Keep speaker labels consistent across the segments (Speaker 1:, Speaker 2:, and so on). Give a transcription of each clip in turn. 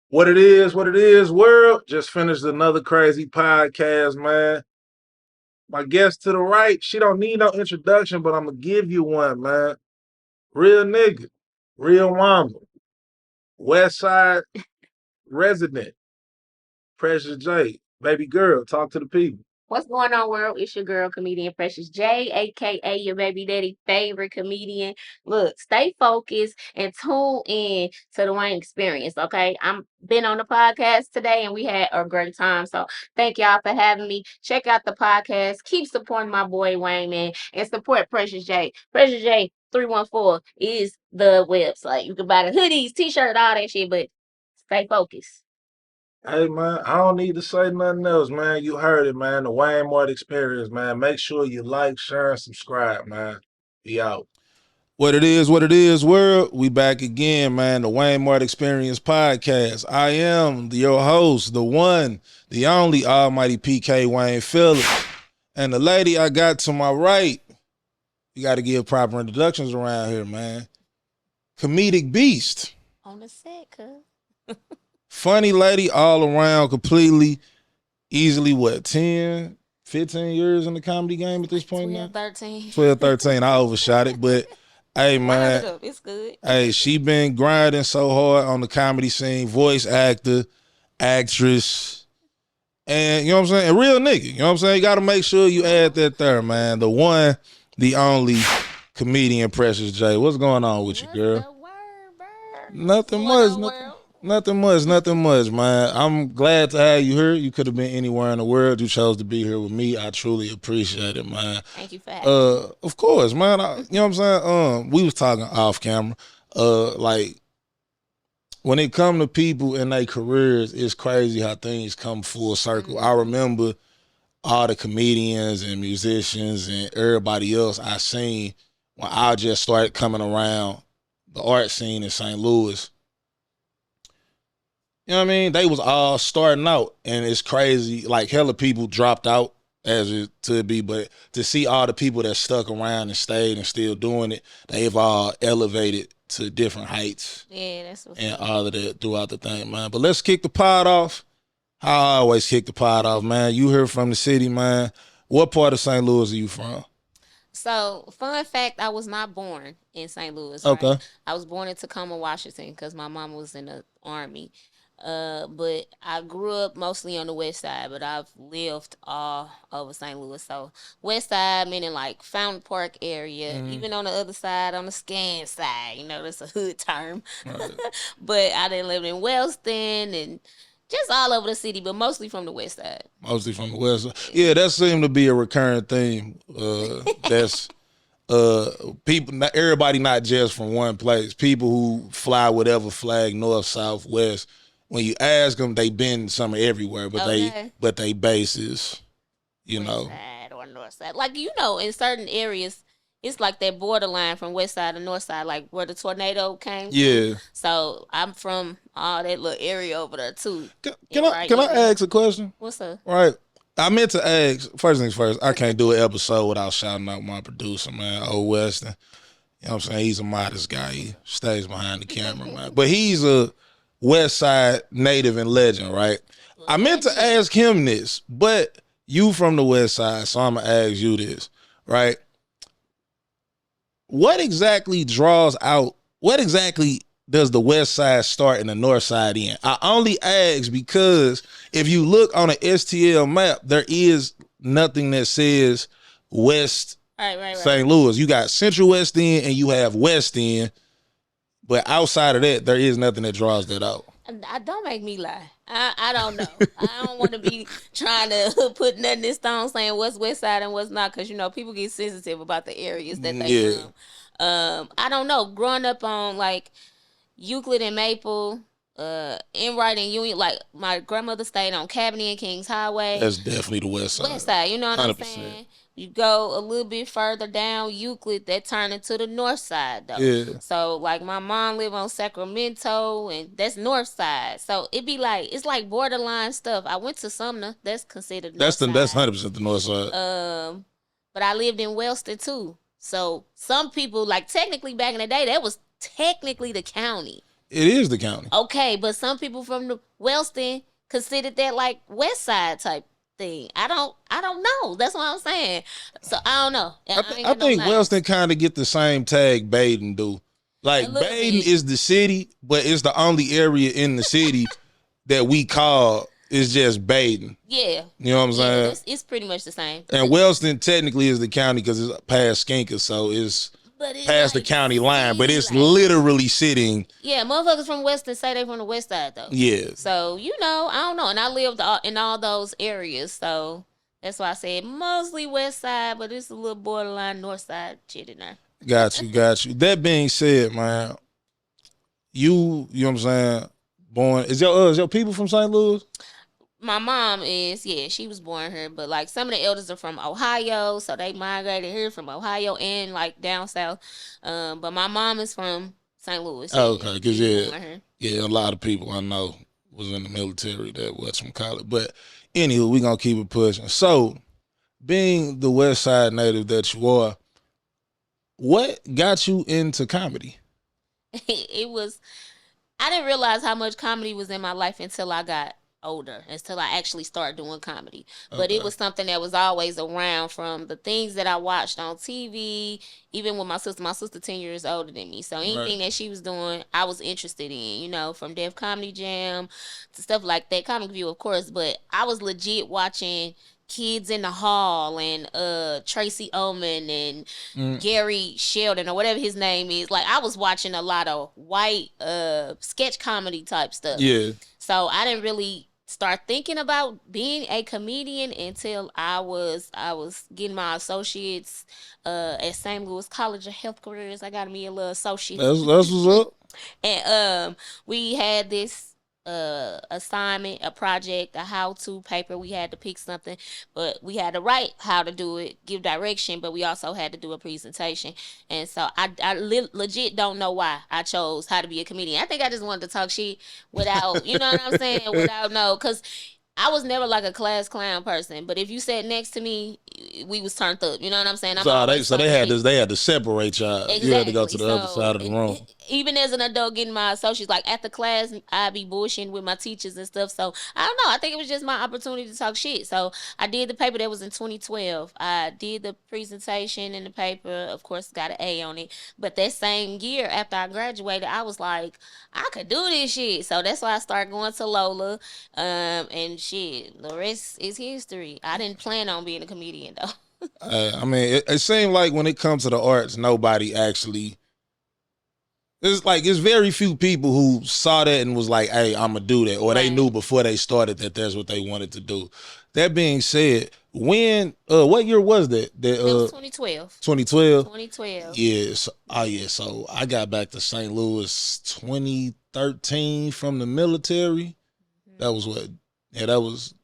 Speaker 1: What it is, world. Just finished another crazy podcast, man. My guest to the right, she don't need no introduction, but I'm gonna give you one, man. Real nigga, real mama, West Side resident, Precious J, baby girl. Talk to the people.
Speaker 2: What's going on, world? It's your girl, comedian Precious J, aka your baby daddy favorite comedian. Look, stay focused and tune in to the Wayne Experience. Okay, I'm been on the podcast today, and we had a great time. So thank y'all for having me. Check out the podcast. Keep supporting my boy Wayne, man, and support Precious J. Precious J 314 is the website. You can buy the hoodies, t-shirt, all that shit, but stay focused.
Speaker 1: Hey man, I don't need to say nothing else, man. You heard it, man. The Waynemart Experience, man. Make sure you like, share, and subscribe, man. Be out. What it is, world. We back again, man. The Waynemart Experience podcast. I am your host, the one, the only almighty PK Wayne Phillips. And the lady I got to my right, you got to give proper introductions around here, man. Comedic beast.
Speaker 2: On the set, cuz.
Speaker 1: Funny lady all around, completely, easily, what, 10, 15 years in the comedy game at this point
Speaker 2: 12,
Speaker 1: now?
Speaker 2: 13.
Speaker 1: 12, 13. I overshot it, but hey,
Speaker 2: Round
Speaker 1: man.
Speaker 2: it up. It's good.
Speaker 1: Hey, she been grinding so hard on the comedy scene, voice actor, actress, and you know what I'm saying? A real nigga. You know what I'm saying? You got to make sure you add that there, man. The one, the only comedian Precious J. What's going on with you, girl?
Speaker 2: The word, bird?
Speaker 1: Nothing
Speaker 2: What's
Speaker 1: much.
Speaker 2: going on, world?
Speaker 1: Nothing much, man. I'm glad to have you here. You could have been anywhere in the world. You chose to be here with me. I truly appreciate it, man.
Speaker 2: Thank you for having me.
Speaker 1: Of course, man. You know what I'm saying? We was talking off camera. Like when it come to people in their careers, it's crazy how things come full circle. I remember all the comedians and musicians and everybody else I seen when I just started coming around the art scene in St. Louis. You know what I mean? They was all starting out, and it's crazy. Like hella people dropped out as it to be, but to see all the people that stuck around and stayed and still doing it, they've all elevated to different heights.
Speaker 2: Yeah, that's what's
Speaker 1: And
Speaker 2: up.
Speaker 1: all of that throughout the thing, man. But let's kick the pod off. I always kick the pod off, man. You here from the city, man. What part of St. Louis are you from?
Speaker 2: So, fun fact, I was not born in St. Louis, right?
Speaker 1: Okay.
Speaker 2: I was born in Tacoma, Washington, because my mom was in the army. But I grew up mostly on the west side, but I've lived all over St. Louis. So west side meaning like Fountain Park area, even on the other side, on the scan side, that's a hood term.
Speaker 1: Right.
Speaker 2: But I didn't live in Wellston and just all over the city, but mostly from the west side.
Speaker 1: Mostly from the west side. Yeah, that seemed to be a recurring theme. That's people, not everybody, not just from one place. People who fly whatever flag, north, south, west. When you ask them, they been somewhere everywhere, but
Speaker 2: Okay.
Speaker 1: they bases, you
Speaker 2: West
Speaker 1: know.
Speaker 2: side or north side. Like, in certain areas, it's like that borderline from west side to north side, like where the tornado came from.
Speaker 1: Yeah.
Speaker 2: So I'm from all that little area over there too.
Speaker 1: Can I ask a question?
Speaker 2: What's up?
Speaker 1: Right. I meant to ask, first things first, I can't do an episode without shouting out my producer, man, Old Weston. You know what I'm saying? He's a modest guy. He stays behind the camera, man. But he's a West Side native and legend, right? I meant to ask him this, but you from the West Side, so I'm going to ask you this, right? What exactly does the West Side start and the North Side end? I only ask because if you look on an STL map, there is nothing that says West
Speaker 2: Right.
Speaker 1: St. Louis. You got Central West End and you have West End, but outside of that, there is nothing that draws that out.
Speaker 2: I don't make me lie. I don't know. I don't want to be trying to put nothing in stone saying what's west side and what's not, because people get sensitive about the areas that they from. I don't know. Growing up on like Euclid and Maple, Enright and Union, like my grandmother stayed on Cabinet and Kings Highway.
Speaker 1: That's definitely the West Side.
Speaker 2: West side, you know what I'm
Speaker 1: 100%.
Speaker 2: saying? You go a little bit further down Euclid, that turn into the north side though.
Speaker 1: Yeah.
Speaker 2: So like my mom live on Sacramento, and that's north side. So it be like it's like borderline stuff. I went to Sumner, that's considered north side.
Speaker 1: That's 100% the North Side.
Speaker 2: But I lived in Wellston too. So some people, like, technically back in the day, that was technically the county.
Speaker 1: It is the county.
Speaker 2: Okay, but some people from the Wellston considered that like West Side type thing. I don't know. That's what I'm saying. So I don't know. I ain't
Speaker 1: I
Speaker 2: got no
Speaker 1: think
Speaker 2: lines.
Speaker 1: Wellston kind of get the same tag Baden do.
Speaker 2: A
Speaker 1: Like
Speaker 2: little
Speaker 1: Baden
Speaker 2: bit.
Speaker 1: is the city, but it's the only area in the city that we call is just Baden.
Speaker 2: Yeah.
Speaker 1: You know what I'm saying?
Speaker 2: It's pretty much the same.
Speaker 1: And Wellston technically is the county because it's past Skinker, so it's past the
Speaker 2: Like
Speaker 1: county line, but
Speaker 2: city,
Speaker 1: it's
Speaker 2: like,
Speaker 1: literally sitting.
Speaker 2: yeah, motherfuckers from Western say they from the West Side though.
Speaker 1: Yeah.
Speaker 2: So I don't know, and I lived in all those areas, so that's why I said mostly West Side, but it's a little borderline North Side shit in there.
Speaker 1: Got you. That being said, man, you know what I'm saying? Born is your people from St. Louis?
Speaker 2: My mom is, yeah, she was born here, but like some of the elders are from Ohio, so they migrated here from Ohio and like down south. But my mom is from St. Louis.
Speaker 1: Oh, okay, because
Speaker 2: yeah,
Speaker 1: a lot of people I know was in the military that was from college. But anywho, we gonna keep it pushing. So, being the West Side native that you are, what got you into comedy?
Speaker 2: It was. I didn't realize how much comedy was in my life until I got older, until I actually started doing comedy. But it was something that was always around from the things that I watched on TV, even with my sister. My sister 10 years older than me. So anything that she was doing, I was interested in, from Def Comedy Jam to stuff like that. Comic View, of course, but I was legit watching Kids in the Hall and Tracy Ullman and Gary Sheldon or whatever his name is. Like I was watching a lot of white sketch comedy type stuff.
Speaker 1: Yeah.
Speaker 2: So I didn't really start thinking about being a comedian until I was getting my associates at St. Louis College of Health Careers. I got me a little associate.
Speaker 1: That's what's up.
Speaker 2: And we had this assignment, a project, a how-to paper. We had to pick something, but we had to write how to do it, give direction, but we also had to do a presentation. And so I legit don't know why I chose how to be a comedian. I think I just wanted to talk shit without, you know what I'm saying, without because I was never like a class clown person, but if you sat next to me, we was turned up. You know what I'm saying?
Speaker 1: They had to separate y'all. Exactly. You had to go to the other side of the room.
Speaker 2: Even as an adult, getting my associates, like after class, I'd be bullshitting with my teachers and stuff. So I don't know. I think it was just my opportunity to talk shit. So I did the paper. That was in 2012. I did the presentation in the paper. Of course, got an A on it. But that same year after I graduated, I was like, I could do this shit. So that's why I started going to Lola. And shit, the rest is history. I didn't plan on being a comedian though.
Speaker 1: I mean, it seemed like when it comes to the arts, nobody actually. It's very few people who saw that and was like, "Hey, I'm gonna do that," or they knew before they started that that's what they wanted to do. That being said, what year was that?
Speaker 2: That was 2012.
Speaker 1: 2012.
Speaker 2: 2012.
Speaker 1: Yes. So I got back to St. Louis 2013 from the military. Mm-hmm. That was what? Yeah, that was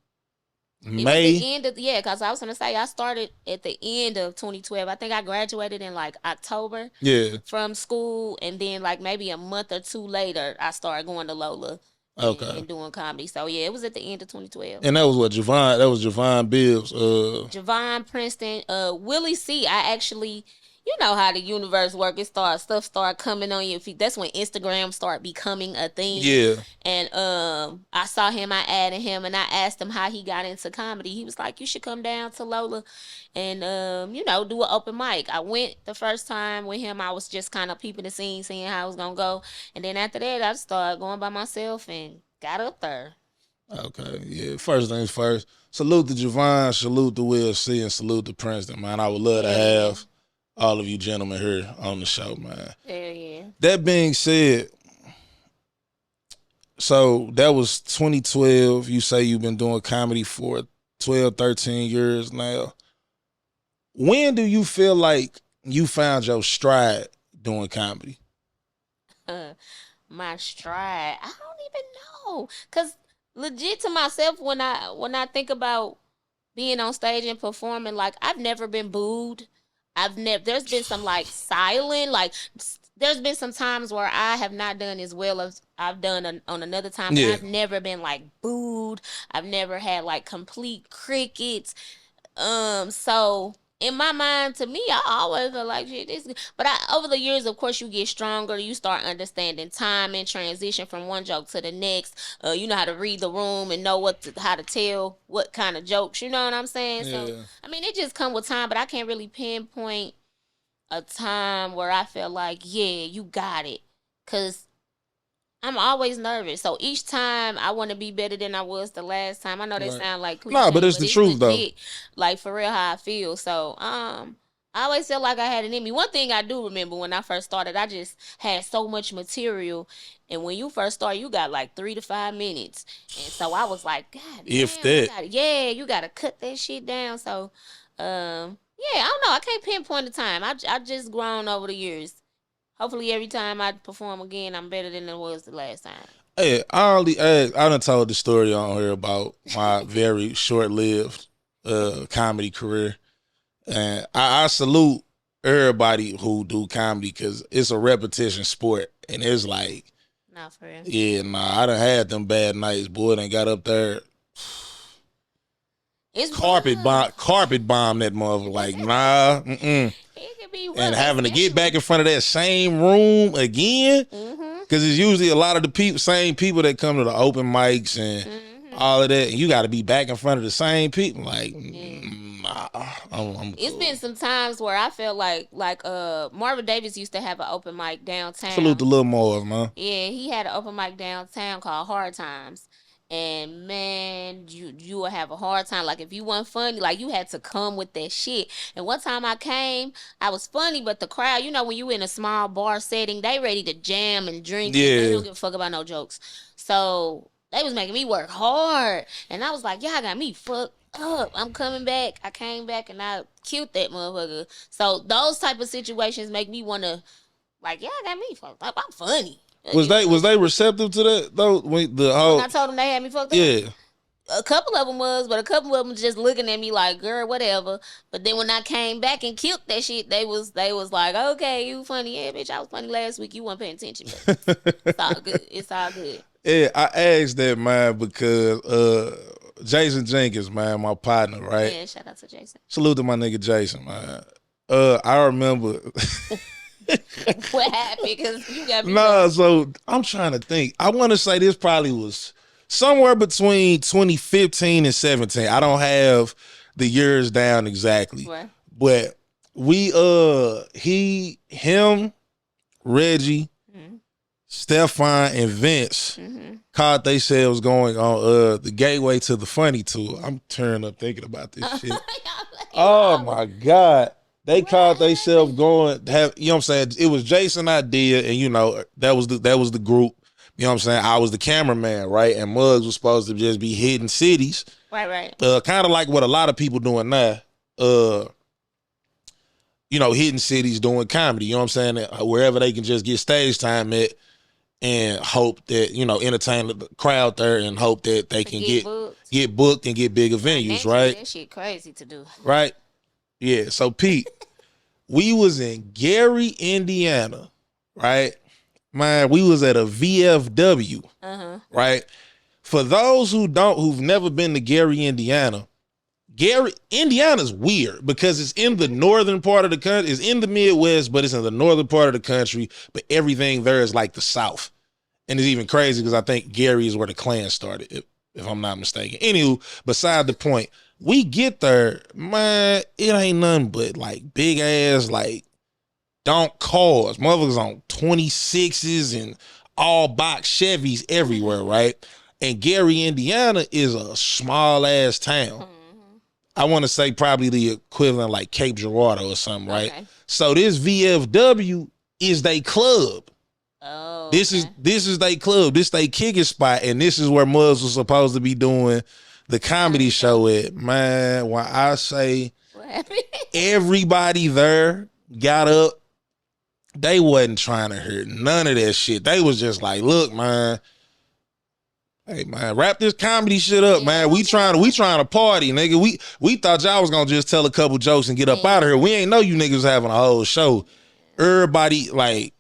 Speaker 1: May.
Speaker 2: It was the end of because I was gonna say I started at the end of 2012. I think I graduated in like October.
Speaker 1: Yeah.
Speaker 2: From school, and then like maybe a month or two later, I started going to Lola. And doing comedy. So yeah, it was at the end of 2012.
Speaker 1: And that was what Javon. That was Javon Bibbs.
Speaker 2: Javon Princeton. Willie C. I actually. You know how the universe works. Stuff start coming on you. That's when Instagram start becoming a thing.
Speaker 1: Yeah.
Speaker 2: And I saw him, I added him, and I asked him how he got into comedy. He was like, you should come down to Lola and do an open mic. I went the first time with him. I was just kind of peeping the scene, seeing how it was gonna go. And then after that, I started going by myself and got up there.
Speaker 1: Okay, yeah. First things first. Salute to Javon, salute to Will C, and salute to Princeton, man. I would love to have all of you gentlemen here on the show, man.
Speaker 2: Yeah.
Speaker 1: That being said, so that was 2012. You say you've been doing comedy for 12, 13 years now. When do you feel like you found your stride doing comedy?
Speaker 2: My stride? I don't even know. Cause legit to myself, when I think about being on stage and performing, like I've never been booed. There's been some like silent, like there's been some times where I have not done as well as I've done on another time. Yeah. I've never been like booed. I've never had like complete crickets. So in my mind, to me, I always feel like shit. But over the years, of course, you get stronger. You start understanding time and transition from one joke to the next. You know how to read the room and know how to tell what kind of jokes. You know what I'm saying? Yeah. So I mean, it just come with time. But I can't really pinpoint a time where I felt like, yeah, you got it, cause I'm always nervous. So each time I want to be better than I was the last time. I know that sound like cliche,
Speaker 1: but it's the truth
Speaker 2: legit, though. Like for real, how I feel. So I always felt like I had it in me. One thing I do remember when I first started, I just had so much material. And when you first start, you got like 3 to 5 minutes. And so I was like, God damn, you gotta cut that shit down. So yeah, I don't know. I can't pinpoint the time. I just grown over the years. Hopefully, every time I perform again, I'm better than I was the last time.
Speaker 1: Hey, I done told the story on here about my very short-lived comedy career, and I salute everybody who do comedy because it's a repetition sport, and it's like,
Speaker 2: not for real.
Speaker 1: Yeah, I done had them bad nights, boy. And got up there.
Speaker 2: It's
Speaker 1: carpet bomb that motherfucker. Like, nah,
Speaker 2: It could be rough,
Speaker 1: and having to get back in front of that same room again, because it's usually a lot of the same people that come to the open mics and all of that. And you got to be back in front of the same people. Like, nah,
Speaker 2: it's been some times where I felt like Marvin Davis used to have an open mic downtown.
Speaker 1: Salute to Lil Marv, man.
Speaker 2: Yeah, he had an open mic downtown called Hard Times. And man, you will have a hard time. Like if you weren't funny, like you had to come with that shit. And one time I came, I was funny, but the crowd, you know, when you in a small bar setting, they ready to jam and drink. Yeah. And they don't give a fuck about no jokes. So they was making me work hard. And I was like, y'all got me fucked up. I'm coming back. I came back and I killed that motherfucker. So those type of situations make me want to, like, y'all got me fucked up. I'm funny.
Speaker 1: Was they receptive to that though? When
Speaker 2: I told them they had me fucked up.
Speaker 1: Yeah.
Speaker 2: A couple of them was, but a couple of them just looking at me like, girl, whatever. But then when I came back and killed that shit, they was like, okay, you funny. Yeah, bitch, I was funny last week. You weren't paying attention. But it's all good. It's all good.
Speaker 1: Yeah, I asked that, man, because Jason Jenkins, man, my partner, right?
Speaker 2: Yeah, shout out to Jason.
Speaker 1: Salute to my nigga Jason, man. I remember...
Speaker 2: What happened? Because you got me.
Speaker 1: So I'm trying to think. I want to say this probably was somewhere between 2015 and 17. I don't have the years down exactly.
Speaker 2: What?
Speaker 1: But we him, Reggie, Stefan, and Vince caught themselves going on the Gateway to the Funny tour. I'm turning up thinking about this shit. Oh my God. They caught themselves going, you know what I'm saying? It was Jason's idea, and you know, that was the group. You know what I'm saying? I was the cameraman, right? And Muggs was supposed to just be hitting cities.
Speaker 2: Right.
Speaker 1: Kind of like what a lot of people doing now. You know, hitting cities doing comedy, you know what I'm saying? Wherever they can just get stage time at and hope that, you know, entertain the crowd there and hope that they can get booked and get bigger venues, right?
Speaker 2: That shit crazy to do.
Speaker 1: Right? Yeah, so Pete, we was in Gary, Indiana, right? Man, we was at a VFW, right? For those who've never been to Gary, Indiana's weird because it's in the northern part of the country. It's in the Midwest, but it's in the northern part of the country, but everything there is like the South. And it's even crazy because I think Gary is where the Klan started, if I'm not mistaken. Anywho, beside the point, we get there, man, it ain't nothing but like big ass, like donk cars. Motherfuckers on 26s and all box Chevys everywhere, right? And Gary, Indiana is a small ass town. I want to say probably the equivalent like Cape Girardeau or something, right? Okay. So this VFW is they club.
Speaker 2: Oh,
Speaker 1: this is they club. This they kicking spot, and this is where Muzz was supposed to be doing the comedy show at. Man, when I say everybody there got up, they wasn't trying to hear none of that shit. They was just like, look, man, hey man, wrap this comedy shit up, man. We trying to party, nigga. We thought y'all was gonna just tell a couple jokes and get up out of here. We ain't know you niggas having a whole show. Everybody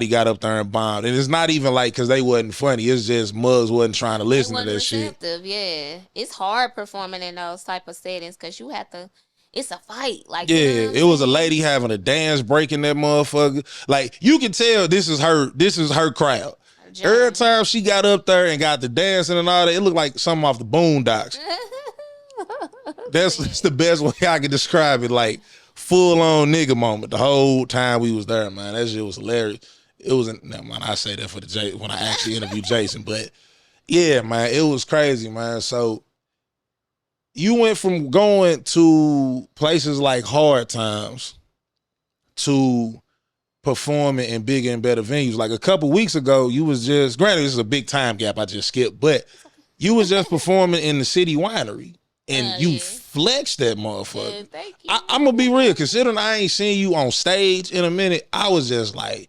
Speaker 1: got up there and bombed. And it's not even like because they wasn't funny. It's just Muggs wasn't trying to listen to that shit.
Speaker 2: Yeah. It's hard performing in those type of settings because you have to, it's a fight. Like,
Speaker 1: Yeah,
Speaker 2: you know what
Speaker 1: it
Speaker 2: I'm
Speaker 1: was a
Speaker 2: saying?
Speaker 1: lady having a dance break in that motherfucker. Like, you can tell this is her crowd. Every time she got up there and got the dancing and all that, it looked like something off the Boondocks. That's the best way I can describe it. Like, full on nigga moment the whole time we was there, man. That shit was hilarious. It was never mind, I say that for when I actually interviewed Jason, but yeah, man, it was crazy, man. So you went from going to places like Hard Times to performing in bigger and better venues. Like a couple weeks ago, you was just, granted this is a big time gap I just skipped, but you was just performing in the City Winery and you flexed that motherfucker.
Speaker 2: Yeah, thank you.
Speaker 1: I'm gonna be real, considering I ain't seen you on stage in a minute, I was just like,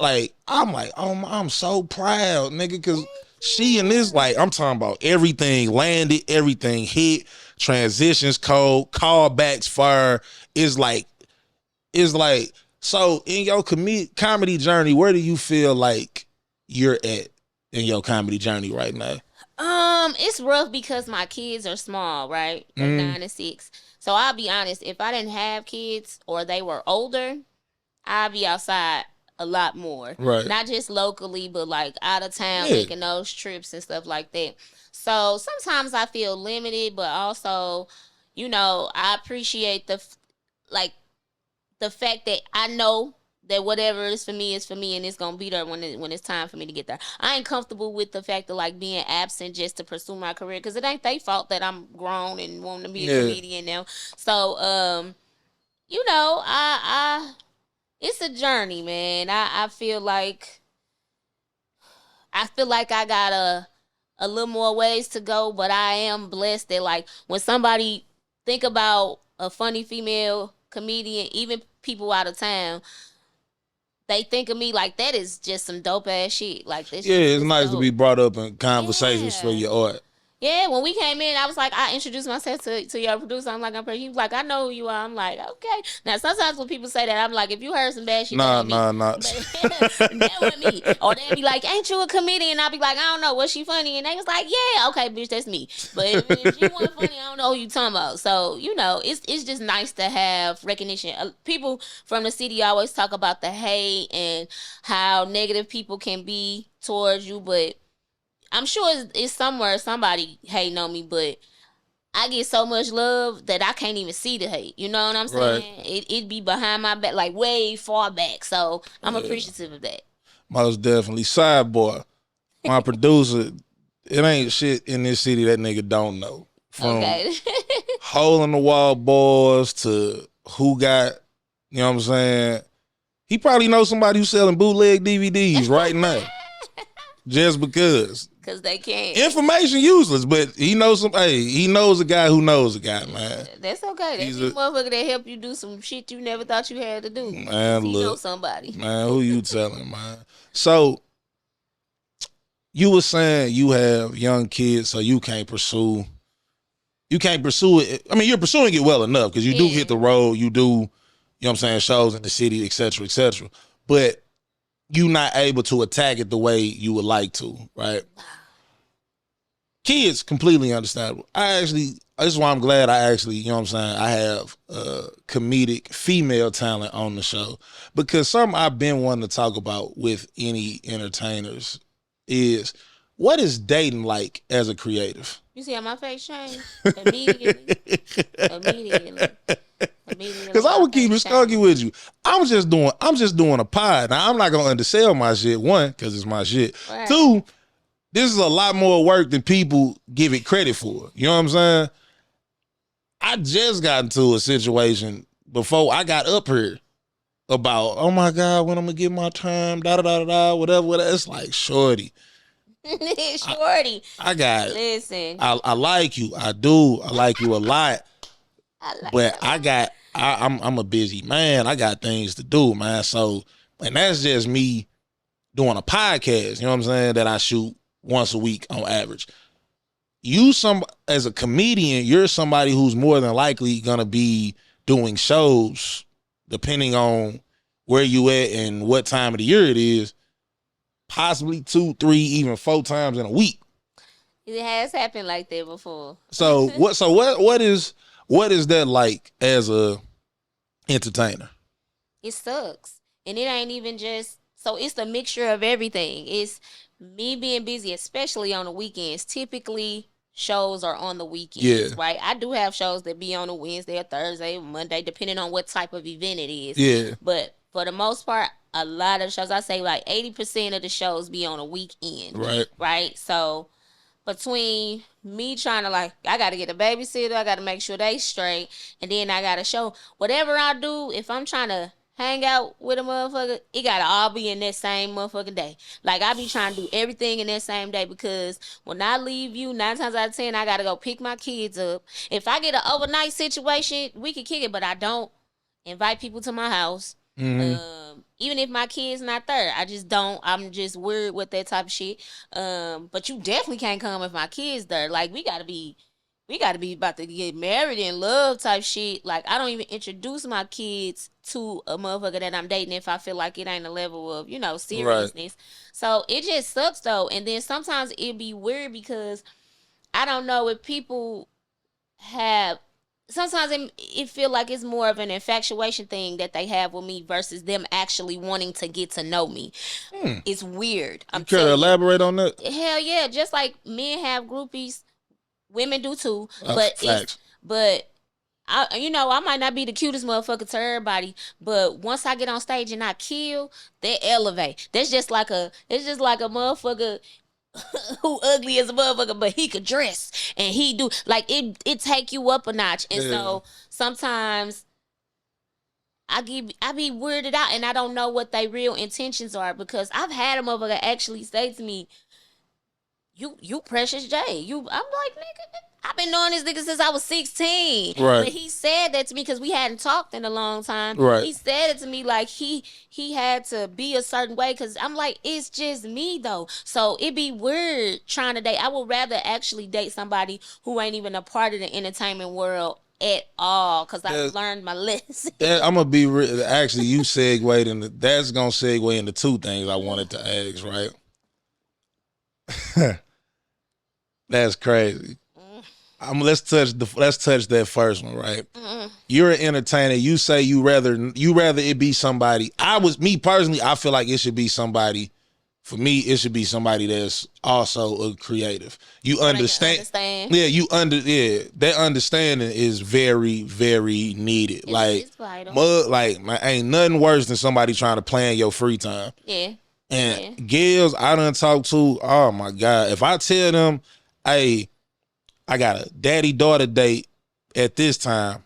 Speaker 1: I'm like, oh, I'm so proud, nigga, because she and this, like, I'm talking about everything landed, everything hit, transitions cold, callbacks fire. It's like, so in your comedy journey, where do you feel like you're at in your comedy journey right now?
Speaker 2: It's rough because my kids are small, right? They're 9 and 6. So I'll be honest, if I didn't have kids or they were older, I'd be outside a lot more.
Speaker 1: Right.
Speaker 2: Not just locally, but like out of town, making those trips and stuff like that. So sometimes I feel limited, but also, you know, I appreciate the fact that I know that whatever is for me, and it's gonna be there when it's time for me to get there. I ain't comfortable with the fact of like being absent just to pursue my career, because it ain't their fault that I'm grown and wanting to be a comedian now. So, you know, I it's a journey, man. I feel like I got a little more ways to go, but I am blessed that, like, when somebody think about a funny female comedian, even people out of town, they think of me like that is just some dope ass shit. Like this.
Speaker 1: Yeah, it's nice to be brought up in conversations for your art.
Speaker 2: Yeah, when we came in, I was like, I introduced myself to your producer. I'm like, he was like, I know who you are. I'm like, okay. Now, sometimes when people say that, I'm like, if you heard some bad shit,
Speaker 1: nah.
Speaker 2: That wasn't me. Or they'd be like, ain't you a comedian? And I'd be like, I don't know, was she funny? And they was like, yeah, okay, bitch, that's me. But if she wasn't funny, I don't know who you talking about. So, you know, it's just nice to have recognition. People from the city always talk about the hate and how negative people can be towards you, but I'm sure it's somewhere somebody hating on me, but I get so much love that I can't even see the hate. You know what I'm saying? Right. It be behind my back, like way far back. So I'm appreciative of that.
Speaker 1: Most definitely. Sidebar, my producer, it ain't shit in this city that nigga don't know. From hole in the wall boys to who got, you know what I'm saying? He probably knows somebody who's selling bootleg DVDs right now. Just because
Speaker 2: they can't.
Speaker 1: Information useless, but he knows he knows a guy who knows a guy, man.
Speaker 2: That's okay. That's a motherfucker that help you do some shit you never thought you had to do.
Speaker 1: Man,
Speaker 2: you
Speaker 1: look,
Speaker 2: know somebody.
Speaker 1: Man, who you telling, man? So you were saying you have young kids, so you can't pursue it. I mean, you're pursuing it well enough because you do hit the road, you do, you know what I'm saying, shows in the city, et cetera, but you not able to attack it the way you would like to, right? Kids, completely understandable. This is why I'm glad I actually, you know what I'm saying, I have comedic female talent on the show, because something I've been wanting to talk about with any entertainers is, what is dating like as a creative?
Speaker 2: You see how my face changed? Immediately.
Speaker 1: Because I would keep it skunky with you. I'm just doing a pod. Now I'm not gonna undersell my shit. One, because it's my shit. Right. Two, this is a lot more work than people give it credit for. You know what I'm saying? I just got into a situation before I got up here about, oh my God, when I'm gonna get my time, whatever. It's like, shorty.
Speaker 2: Shorty.
Speaker 1: I got it.
Speaker 2: Listen.
Speaker 1: I like you. I do. I like you a lot. But I'm a busy man. I got things to do, man. So, and that's just me doing a podcast, you know what I'm saying, that I shoot once a week on average. As a comedian, you're somebody who's more than likely gonna be doing shows, depending on where you at and what time of the year it is, possibly 2, 3, even 4 times in a week.
Speaker 2: It has happened like that before.
Speaker 1: So what What is that like as a entertainer?
Speaker 2: It sucks. And it ain't even just, so it's a mixture of everything. It's me being busy, especially on the weekends. Typically, shows are on the weekends, right? I do have shows that be on a Wednesday or Thursday or Monday, depending on what type of event it is.
Speaker 1: Yeah.
Speaker 2: But for the most part, a lot of shows, I say like 80% of the shows be on a weekend.
Speaker 1: Right.
Speaker 2: Right? So between me trying to, like, I got to get a babysitter, I got to make sure they straight, and then I got to show whatever I do, if I'm trying to hang out with a motherfucker, it got to all be in that same motherfucking day. Like, I be trying to do everything in that same day, because when I leave you, 9 times out of 10, I got to go pick my kids up. If I get an overnight situation, we can kick it, but I don't invite people to my house. Even if my kid's not there, I just don't. I'm just weird with that type of shit. But you definitely can't come if my kid's there. Like, we gotta be about to get married in love type shit. Like, I don't even introduce my kids to a motherfucker that I'm dating if I feel like it ain't a level of, seriousness. Right. So it just sucks though. And then sometimes it be weird because I don't know if people have. Sometimes it feel like it's more of an infatuation thing that they have with me versus them actually wanting to get to know me. It's weird.
Speaker 1: You can elaborate on that?
Speaker 2: Hell yeah. Just like men have groupies, women do too.
Speaker 1: Facts.
Speaker 2: I might not be the cutest motherfucker to everybody, but once I get on stage and I kill, they elevate. It's just like a motherfucker who ugly as a motherfucker, but he could dress and he do, like, it take you up a notch. And so sometimes I be weirded out and I don't know what their real intentions are, because I've had a motherfucker actually say to me, you Precious J. I'm like, nigga, I've been knowing this nigga since I was 16.
Speaker 1: Right.
Speaker 2: But he said that to me because we hadn't talked in a long time.
Speaker 1: Right.
Speaker 2: He said it to me like he had to be a certain way, because I'm like, it's just me though. So it be weird trying to date. I would rather actually date somebody who ain't even a part of the entertainment world at all, because I've learned my lesson.
Speaker 1: I'm gonna be actually, you segued into that's gonna segue into two things I wanted to ask, right? That's crazy. Let's touch that first one, right? You're an entertainer. You say you rather it be somebody. Me personally, I feel like it should be somebody. For me, it should be somebody that's also a creative. You understand? Yeah, that understanding is very, very needed. It's vital. Man, ain't nothing worse than somebody trying to plan your free time.
Speaker 2: Yeah.
Speaker 1: And girls I done talked to, oh my God, if I tell them, hey, I got a daddy-daughter date at this time,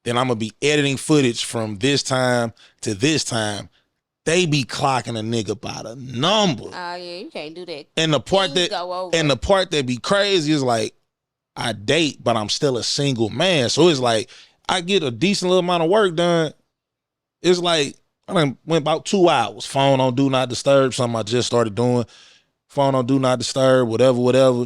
Speaker 1: then I'm going to be editing footage from this time to this time, they be clocking a nigga by the number.
Speaker 2: Oh, yeah, you can't do that.
Speaker 1: And the part that be crazy is like, I date, but I'm still a single man. So it's like, I get a decent little amount of work done. It's like, I done went about 2 hours. Phone on Do Not Disturb, something I just started doing. Phone on Do Not Disturb, whatever.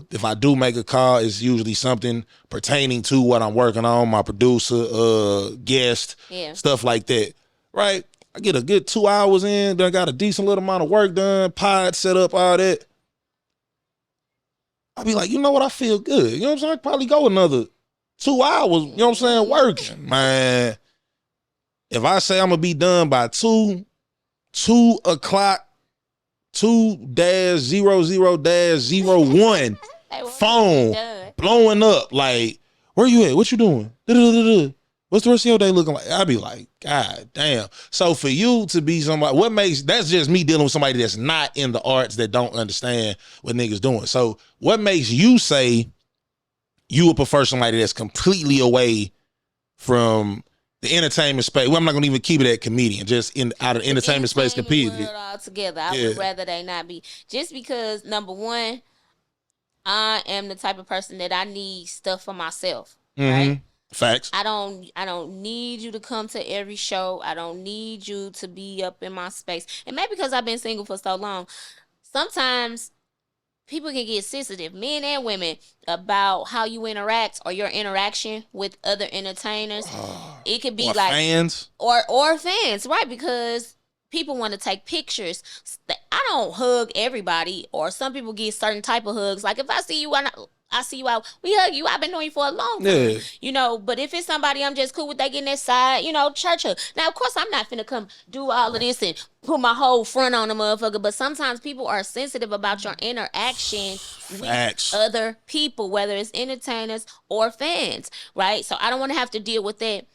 Speaker 1: If I do make a call, it's usually something pertaining to what I'm working on, my producer, guest, stuff like that. Right? I get a good 2 hours in, then I got a decent little amount of work done, pod set up, all that. I'll be like, you know what? I feel good. You know what I'm saying? I probably go another 2 hours, you know what I'm saying, working. Man, if I say I'm going to be done by 2 o'clock, 2-00-01, phone blowing up, like, where you at? What you doing? What's the rest of your day looking like? I'd be like, God damn. So for you to be somebody, that's just me dealing with somebody that's not in the arts, that don't understand what niggas doing. So what makes you say you would prefer somebody that's completely away from the entertainment space? Well, I'm not gonna even keep it at comedian, just out of entertainment space completely.
Speaker 2: Altogether, I would rather they not be. Just because, number one, I am the type of person that I need stuff for myself. Right?
Speaker 1: Facts.
Speaker 2: I don't need you to come to every show. I don't need you to be up in my space. And maybe because I've been single for so long, sometimes people can get sensitive, men and women, about how you interact or your interaction with other entertainers. It could be like
Speaker 1: fans
Speaker 2: or fans, right? Because people want to take pictures. I don't hug everybody, or some people get certain type of hugs. Like if I see you, I see you out. We hug you. I've been knowing you for a long time.
Speaker 1: Yeah.
Speaker 2: You know, but if it's somebody I'm just cool with, they getting that side, you know, church hug. Now, of course, I'm not finna come do all of this and put my whole front on a motherfucker. But sometimes people are sensitive about your interaction
Speaker 1: Facts.
Speaker 2: with other people, whether it's entertainers or fans, right? So I don't want to have to deal with that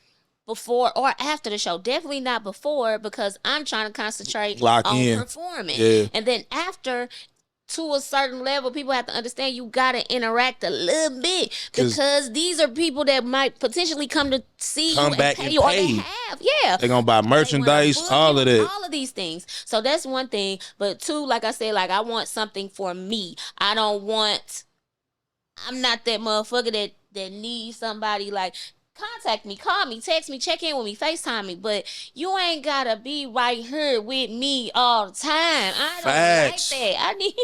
Speaker 2: before or after the show. Definitely not before, because I'm trying to concentrate
Speaker 1: Lock
Speaker 2: on
Speaker 1: in.
Speaker 2: performing.
Speaker 1: Yeah.
Speaker 2: And then after, to a certain level, people have to understand you gotta interact a little bit, because these are people that might potentially come to see
Speaker 1: come
Speaker 2: you
Speaker 1: back
Speaker 2: and pay
Speaker 1: and
Speaker 2: you, or
Speaker 1: pay.
Speaker 2: they have, yeah.
Speaker 1: They gonna buy merchandise,
Speaker 2: book
Speaker 1: all
Speaker 2: you,
Speaker 1: of that.
Speaker 2: all of these things. So that's one thing. But two, like I said, like I want something for me. I don't want. I'm not that motherfucker that needs somebody like. Contact me, call me, text me, check in with me, FaceTime me, but you ain't gotta be right here with me all the time. I don't
Speaker 1: Facts.
Speaker 2: like that. I need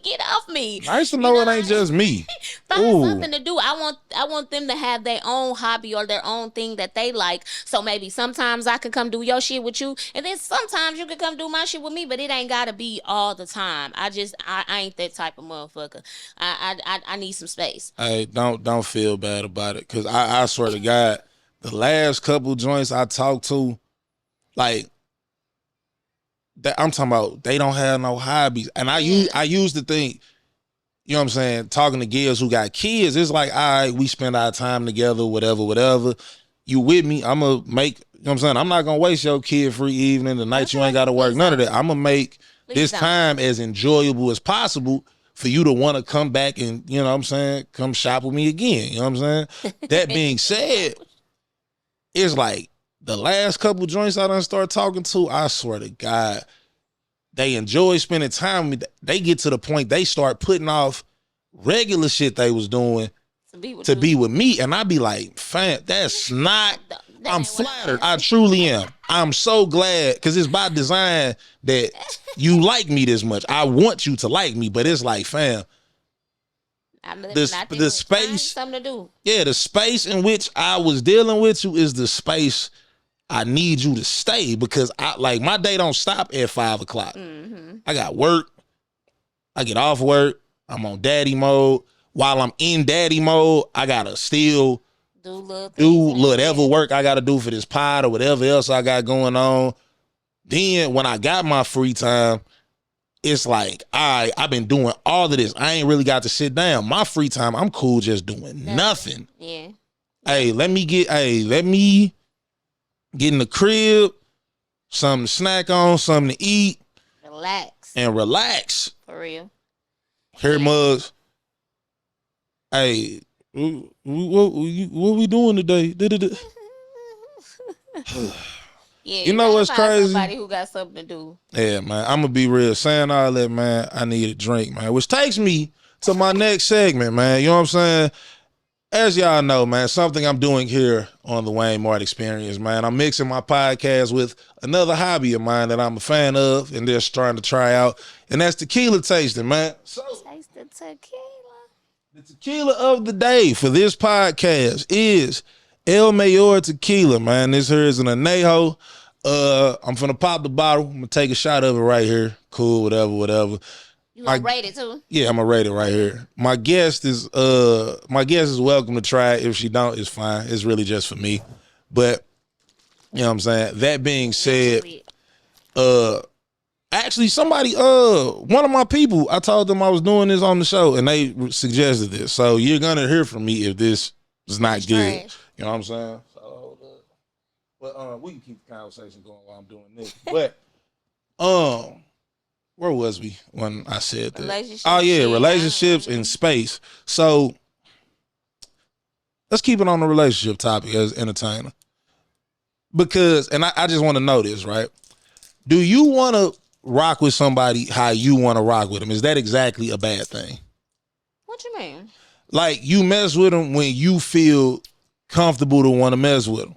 Speaker 2: get off me.
Speaker 1: Nice to know it ain't just me.
Speaker 2: Find
Speaker 1: Ooh.
Speaker 2: something to do. I want them to have their own hobby or their own thing that they like. So maybe sometimes I can come do your shit with you, and then sometimes you can come do my shit with me. But it ain't gotta be all the time. I ain't that type of motherfucker. I need some space.
Speaker 1: Hey, don't feel bad about it, cause I swear to God, the last couple joints I talked to, like, that I'm talking about, they don't have no hobbies, and I used to think, you know what I'm saying, talking to girls who got kids, it's like, all right, we spend our time together, whatever. You with me? I'm gonna make, you know what I'm saying, I'm not gonna waste your kid-free evening, the night you ain't gotta work, none of that. I'm gonna make this time as enjoyable as possible for you to want to come back and, you know what I'm saying, come shop with me again. You know what I'm saying? That being said, it's like the last couple joints I done start talking to, I swear to God, they enjoy spending time with me. They get to the point they start putting off regular shit they was doing to be with me. And I be like, fam, that's not, I'm flattered. I truly am. I'm so glad, because it's by design that you like me this much. I want you to like me, but it's like, fam, the space,
Speaker 2: something to do.
Speaker 1: Yeah, the space in which I was dealing with you is the space I need you to stay, because I like my day don't stop at 5 o'clock. I got work. I get off work. I'm on daddy mode. While I'm in daddy mode, I gotta still do whatever work I gotta do for this pod or whatever else I got going on. Then when I got my free time, it's like, I've been doing all of this. I ain't really got to sit down. My free time, I'm cool just doing nothing.
Speaker 2: Yeah.
Speaker 1: Hey, let me get in the crib, something to snack on, something to eat. Relax.
Speaker 2: For real.
Speaker 1: Hair mugs. Hey, what we doing today?
Speaker 2: Yeah,
Speaker 1: you know what's crazy?
Speaker 2: Somebody who got something to do.
Speaker 1: Yeah, man. I'm gonna be real. Saying all that, man, I need a drink, man. Which takes me to my next segment, man. You know what I'm saying? As y'all know, man, something I'm doing here on the Waynemart Experience, man. I'm mixing my podcast with another hobby of mine that I'm a fan of and just trying to try out, and that's tequila tasting, man. So,
Speaker 2: taste the tequila.
Speaker 1: The tequila of the day for this podcast is El Mayor Tequila, man. This here is an anejo. I'm finna pop the bottle. I'm gonna take a shot of it right here. Cool, whatever.
Speaker 2: You gonna rate it too?
Speaker 1: Yeah, I'm gonna rate it right here. My guest is welcome to try it. If she don't, it's fine. It's really just for me. But you know what I'm saying? That being said, actually somebody, one of my people, I told them I was doing this on the show and they suggested this. So you're gonna hear from me if this is not good.
Speaker 2: Trash.
Speaker 1: You know what I'm saying? So, but we can keep the conversation going while I'm doing this. But where was we when I said that? Oh yeah, relationships in space. So let's keep it on the relationship topic as entertainer. Because, and I just want to know this, right? Do you want to rock with somebody how you want to rock with them? Is that exactly a bad thing?
Speaker 2: What you mean?
Speaker 1: Like, you mess with them when you feel comfortable to want to mess with them.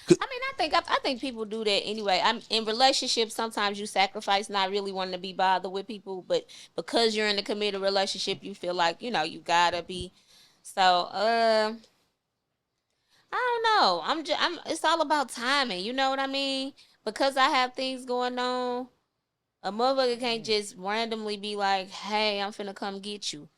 Speaker 2: I mean, I think people do that anyway. I'm in relationships. Sometimes you sacrifice not really wanting to be bothered with people, but because you're in a committed relationship, you feel like you gotta be. So, I don't know. It's all about timing. You know what I mean? Because I have things going on, a motherfucker can't just randomly be like, "Hey, I'm finna come get you."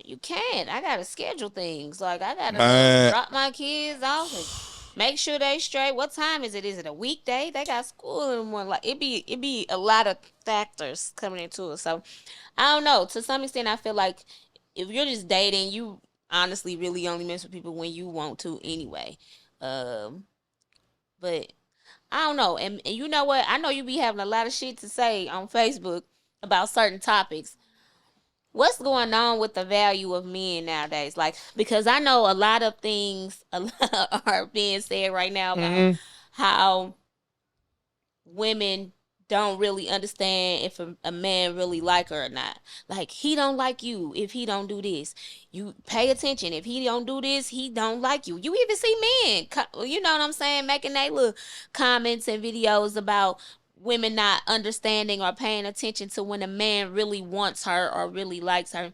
Speaker 2: You can't. I gotta schedule things. Like I gotta
Speaker 1: Man,
Speaker 2: drop my kids off and make sure they straight. What time is it? Is it a weekday? They got school in the morning. Like it be a lot of factors coming into it. So I don't know. To some extent, I feel like if you're just dating, you honestly really only mess with people when you want to anyway. Um, but I don't know. And you know what? I know you be having a lot of shit to say on Facebook about certain topics. What's going on with the value of men nowadays? Like, because I know a lot of things are being said right now about how women don't really understand if a man really like her or not. Like, he don't like you if he don't do this. You pay attention. If he don't do this, he don't like you. You even see men, you know what I'm saying, making they little comments and videos about women not understanding or paying attention to when a man really wants her or really likes her.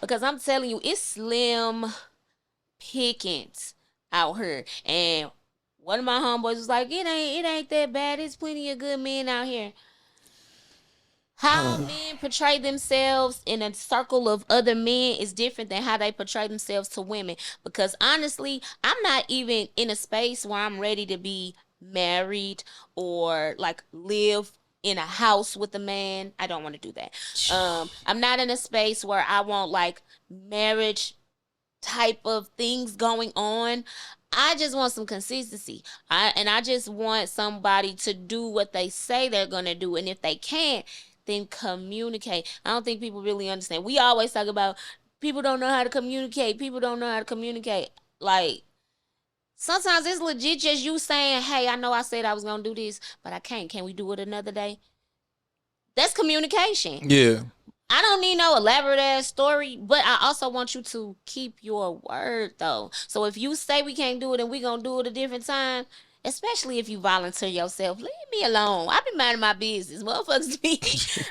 Speaker 2: Because I'm telling you, it's slim pickings out here. And one of my homeboys was like, it ain't that bad. There's plenty of good men out here. How men portray themselves in a circle of other men is different than how they portray themselves to women. Because honestly, I'm not even in a space where I'm ready to be married or like live in a house with a man. I don't want to do that. I'm not in a space where I want like marriage type of things going on. I just want some consistency. I just want somebody to do what they say they're gonna do, and if they can't, then communicate. I don't think people really understand. We always talk about people don't know how to communicate. People don't know how to communicate. Like sometimes it's legit just you saying, "Hey, I know I said I was gonna do this, but I can't. Can we do it another day?" That's communication.
Speaker 1: yeah.
Speaker 2: I don't need no elaborate ass story, but I also want you to keep your word though. So if you say we can't do it and we gonna do it a different time, especially if you volunteer yourself, leave me alone. I be minding my business. Motherfuckers be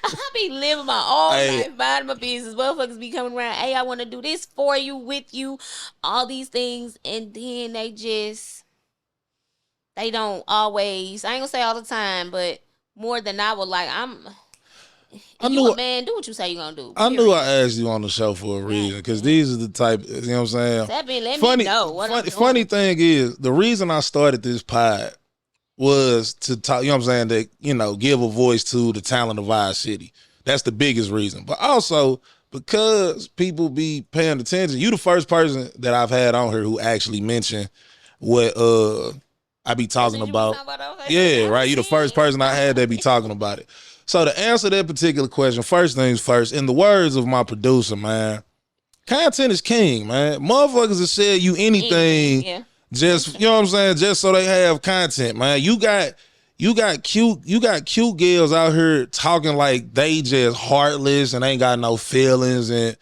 Speaker 2: I be living my own life, minding my business. Motherfuckers be coming around, hey, I wanna do this for you, with you, all these things, and then they don't always, I ain't gonna say all the time, but more than I would like. You a man, do what you say you gonna do.
Speaker 1: I knew I asked you on the show for a reason, because these are the type, you know what I'm saying?
Speaker 2: Let me know what I'm doing.
Speaker 1: Funny thing is, the reason I started this pod was to talk, you know what I'm saying, to, you know, give a voice to the talent of our city. That's the biggest reason. But also, because people be paying attention, you the first person that I've had on here who actually mentioned what I be talking about. Yeah, right. You the first person I had that be talking about it. So to answer that particular question, first things first, in the words of my producer, man, content is king, man. Motherfuckers will sell you anything, just, you know what I'm saying, just so they have content, man. You got cute girls out here talking like they just heartless and ain't got no feelings, and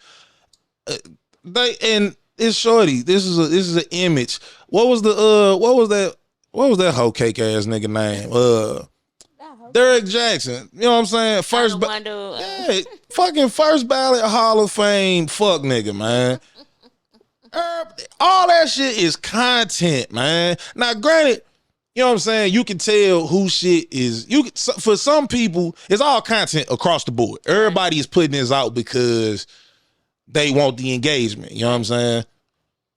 Speaker 1: it's shorty. This is an image. What was that hoe cake ass nigga name? Derek Jackson, you know what I'm saying? Fucking first ballot Hall of Fame fuck nigga, man. All that shit is content, man. Now, granted, you know what I'm saying, you can tell who shit is. For some people, it's all content across the board. Everybody is putting this out because they want the engagement, you know what I'm saying?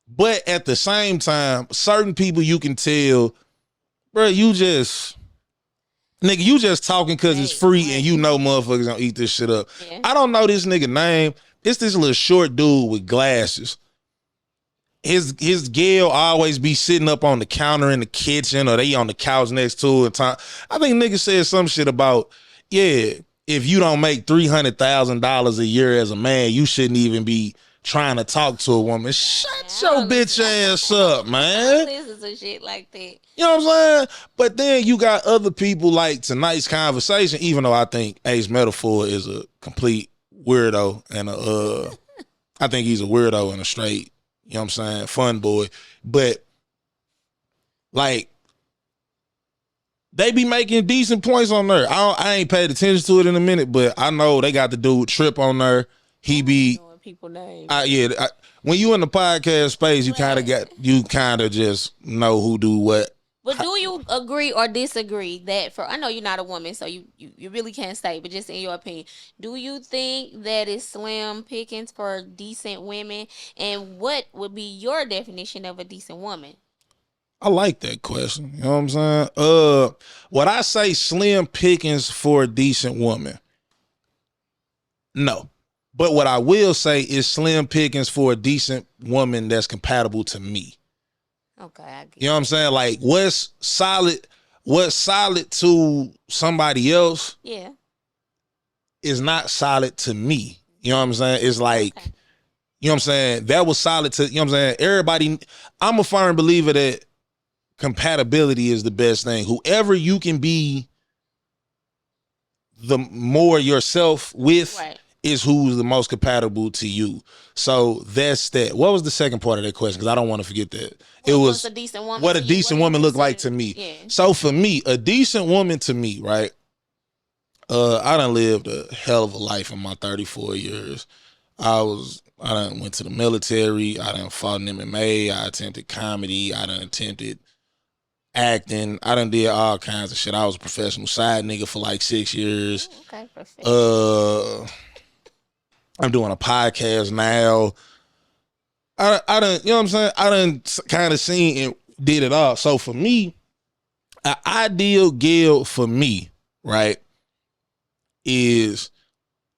Speaker 1: But at the same time, certain people you can tell, bro, you just talking because it's free and you know motherfuckers gonna eat this shit up. Yeah. I don't know this nigga name. It's this little short dude with glasses. His gal always be sitting up on the counter in the kitchen, or they on the couch next to her. I think nigga said some shit about, yeah, if you don't make $300,000 a year as a man, you shouldn't even be trying to talk to a woman. Shut your bitch ass up, man.
Speaker 2: Listen to shit like that.
Speaker 1: You know what I'm saying? But then you got other people like tonight's conversation, even though I think Ace Metaphor is a complete weirdo and I think he's a weirdo and a straight, you know what I'm saying, fun boy. But like, they be making decent points on there. I ain't paid attention to it in a minute, but I know they got the dude Trip on there. He be
Speaker 2: people names.
Speaker 1: When you in the podcast space, you kind of just know who do what.
Speaker 2: But do you agree or disagree that I know you're not a woman, so you really can't say, but just in your opinion, do you think that it's slim pickings for decent women? And what would be your definition of a decent woman?
Speaker 1: I like that question. You know what I'm saying? What I say slim pickings for a decent woman. No. But what I will say is slim pickings for a decent woman that's compatible to me.
Speaker 2: Okay, I get
Speaker 1: you know what I'm saying? Like what's solid to somebody else is not solid to me. You know what I'm saying? It's like, you know what I'm saying? That was solid to, you know what I'm saying? Everybody, I'm a firm believer that compatibility is the best thing. Whoever you can be the more yourself with is who's the most compatible to you. So that's that. What was the second part of that question? Because I don't want to forget that. It was
Speaker 2: a decent woman
Speaker 1: what a decent woman look like to me. Yeah. So for me, a decent woman to me, right? I done lived a hell of a life in my 34 years. I done went to the military. I done fought in MMA. I attempted comedy. I done attempted acting. I done did all kinds of shit. I was a professional side nigga for like 6 years.
Speaker 2: Okay, perfect.
Speaker 1: I'm doing a podcast now. I done, you know what I'm saying? I done kind of seen and did it all. So for me, an ideal girl for me, right, is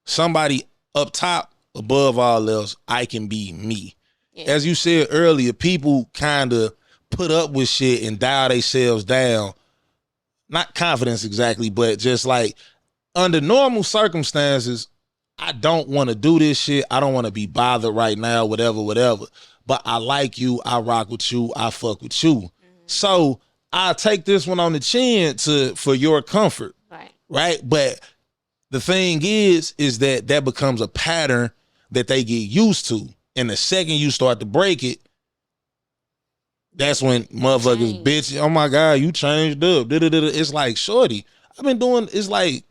Speaker 1: somebody up top, above all else, I can be me. Yeah. As you said earlier, people kind of put up with shit and dial themselves down. Not confidence exactly, but just like under normal circumstances, I don't want to do this shit. I don't want to be bothered right now, whatever. But I like you. I rock with you. I fuck with you. Mm-hmm. So I take this one on the chin for your comfort. Right? But the thing is that becomes a pattern that they get used to. And the second you start to break it, that's when motherfuckers bitch, oh my God, you changed up. It's like, shorty, I've been doing, it's like,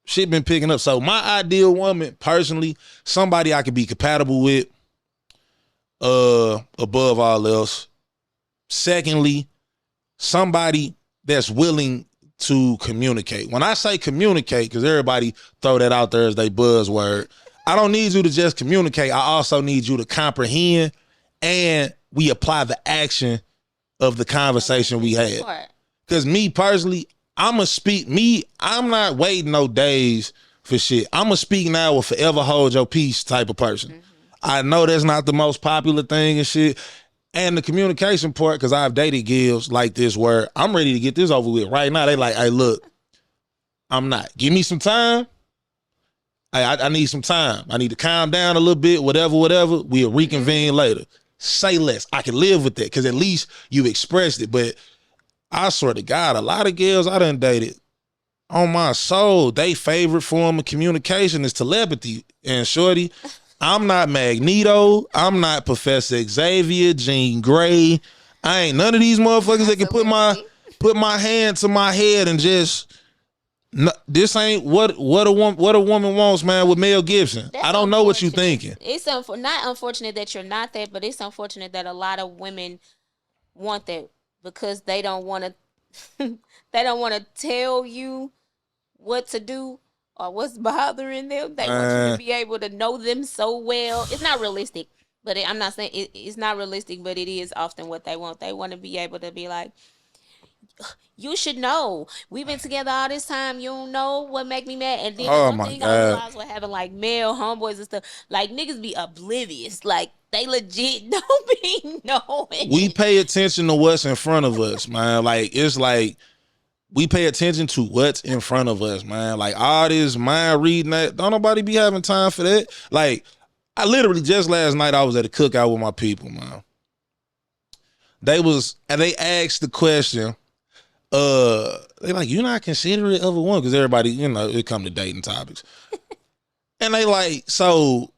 Speaker 1: shit been picking up. So my ideal woman, personally, somebody I could be compatible with, above all else. Secondly, somebody that's willing to communicate. When I say communicate, because everybody throw that out there as they buzzword, I don't need you to just communicate. I also need you to comprehend, and we apply the action of the conversation we had. Because me personally, I'm not waiting no days for shit. I'm a speak now or forever hold your peace type of person. Mm-hmm. I know that's not the most popular thing and shit. And the communication part, because I've dated girls like this where I'm ready to get this over with right now. They like, hey, look, I'm not. Give me some time. I need some time. I need to calm down a little bit, whatever. We'll reconvene later. Say less. I can live with that because at least you expressed it. But I swear to God, a lot of girls I done dated, on my soul, they favorite form of communication is telepathy. And shorty, I'm not Magneto. I'm not Professor Xavier, Jean Grey. I ain't none of these motherfuckers that can put my hand to my head and just. No, this ain't what a woman wants, man. With Mel Gibson, I don't know what you thinking.
Speaker 2: It's not unfortunate that you're not that, but it's unfortunate that a lot of women want that because they don't want to. They don't want to tell you what to do or what's bothering them. They want you to be able to know them so well. It's not realistic, but I'm not saying it's not realistic, but it is often what they want. They want to be able to be like, you should know. We've been together all this time. You don't know what make me mad. And then one thing I realized with having like male homeboys and stuff, like niggas be oblivious. Like they legit don't be knowing.
Speaker 1: We pay attention to what's in front of us, man. Like it's like we pay attention to what's in front of us, man. Like all this mind reading that, don't nobody be having time for that. Like I literally just last night I was at a cookout with my people, man. They asked the question. They like, you're not considerate of a woman because everybody, you know, it come to dating topics. And they like, so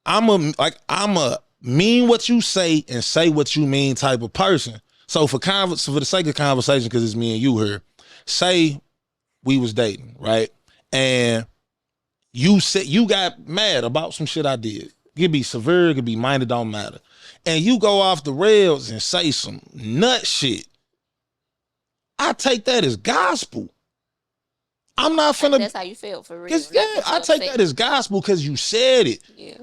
Speaker 1: I'm a mean what you say and say what you mean type of person. So for the sake of conversation, because it's me and you here, say we was dating, right? And you said you got mad about some shit I did. It could be severe, it could be minor, don't matter. And you go off the rails and say some nut shit. I take that as gospel. I'm not finna.
Speaker 2: That's how you feel for real.
Speaker 1: Yeah, I take that as gospel because you said it.
Speaker 2: Yeah.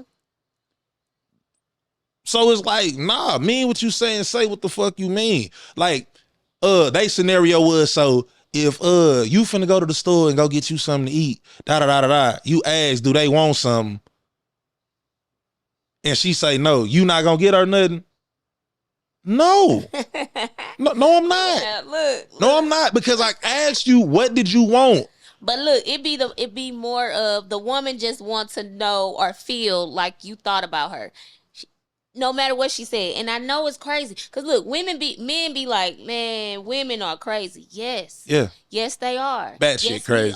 Speaker 1: So it's like, nah, mean what you say and say what the fuck you mean. Like, they scenario was, so if you finna go to the store and go get you something to eat, you ask, do they want something? And she say no, you not gonna get her nothing? No. No, I'm not.
Speaker 2: Yeah, look.
Speaker 1: No, I'm not, because I asked you, what did you want?
Speaker 2: But look, it be more of the woman just wants to know or feel like you thought about her. No matter what she said. And I know it's crazy. Because look, men be like, man, women are crazy. Yes.
Speaker 1: Yeah.
Speaker 2: Yes, they are.
Speaker 1: Bad shit crazy.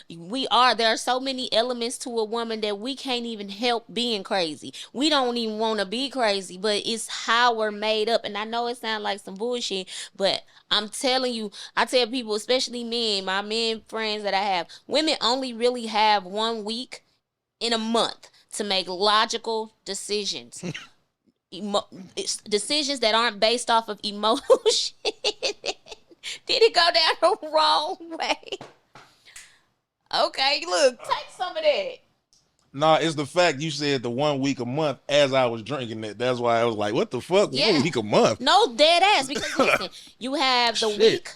Speaker 2: We are. There are so many elements to a woman that we can't even help being crazy. We don't even want to be crazy, but it's how we're made up. And I know it sounds like some bullshit, but I'm telling you, I tell people, especially men, my men friends that I have, women only really have 1 week in a month to make logical decisions. Decisions that aren't based off of emotion. Did it go down the wrong way? Okay, look, take some of that.
Speaker 1: Nah, it's the fact you said the 1 week a month as I was drinking it. That's why I was like, what the fuck? Yeah. 1 week a month?
Speaker 2: No, dead ass. Because listen, you have the week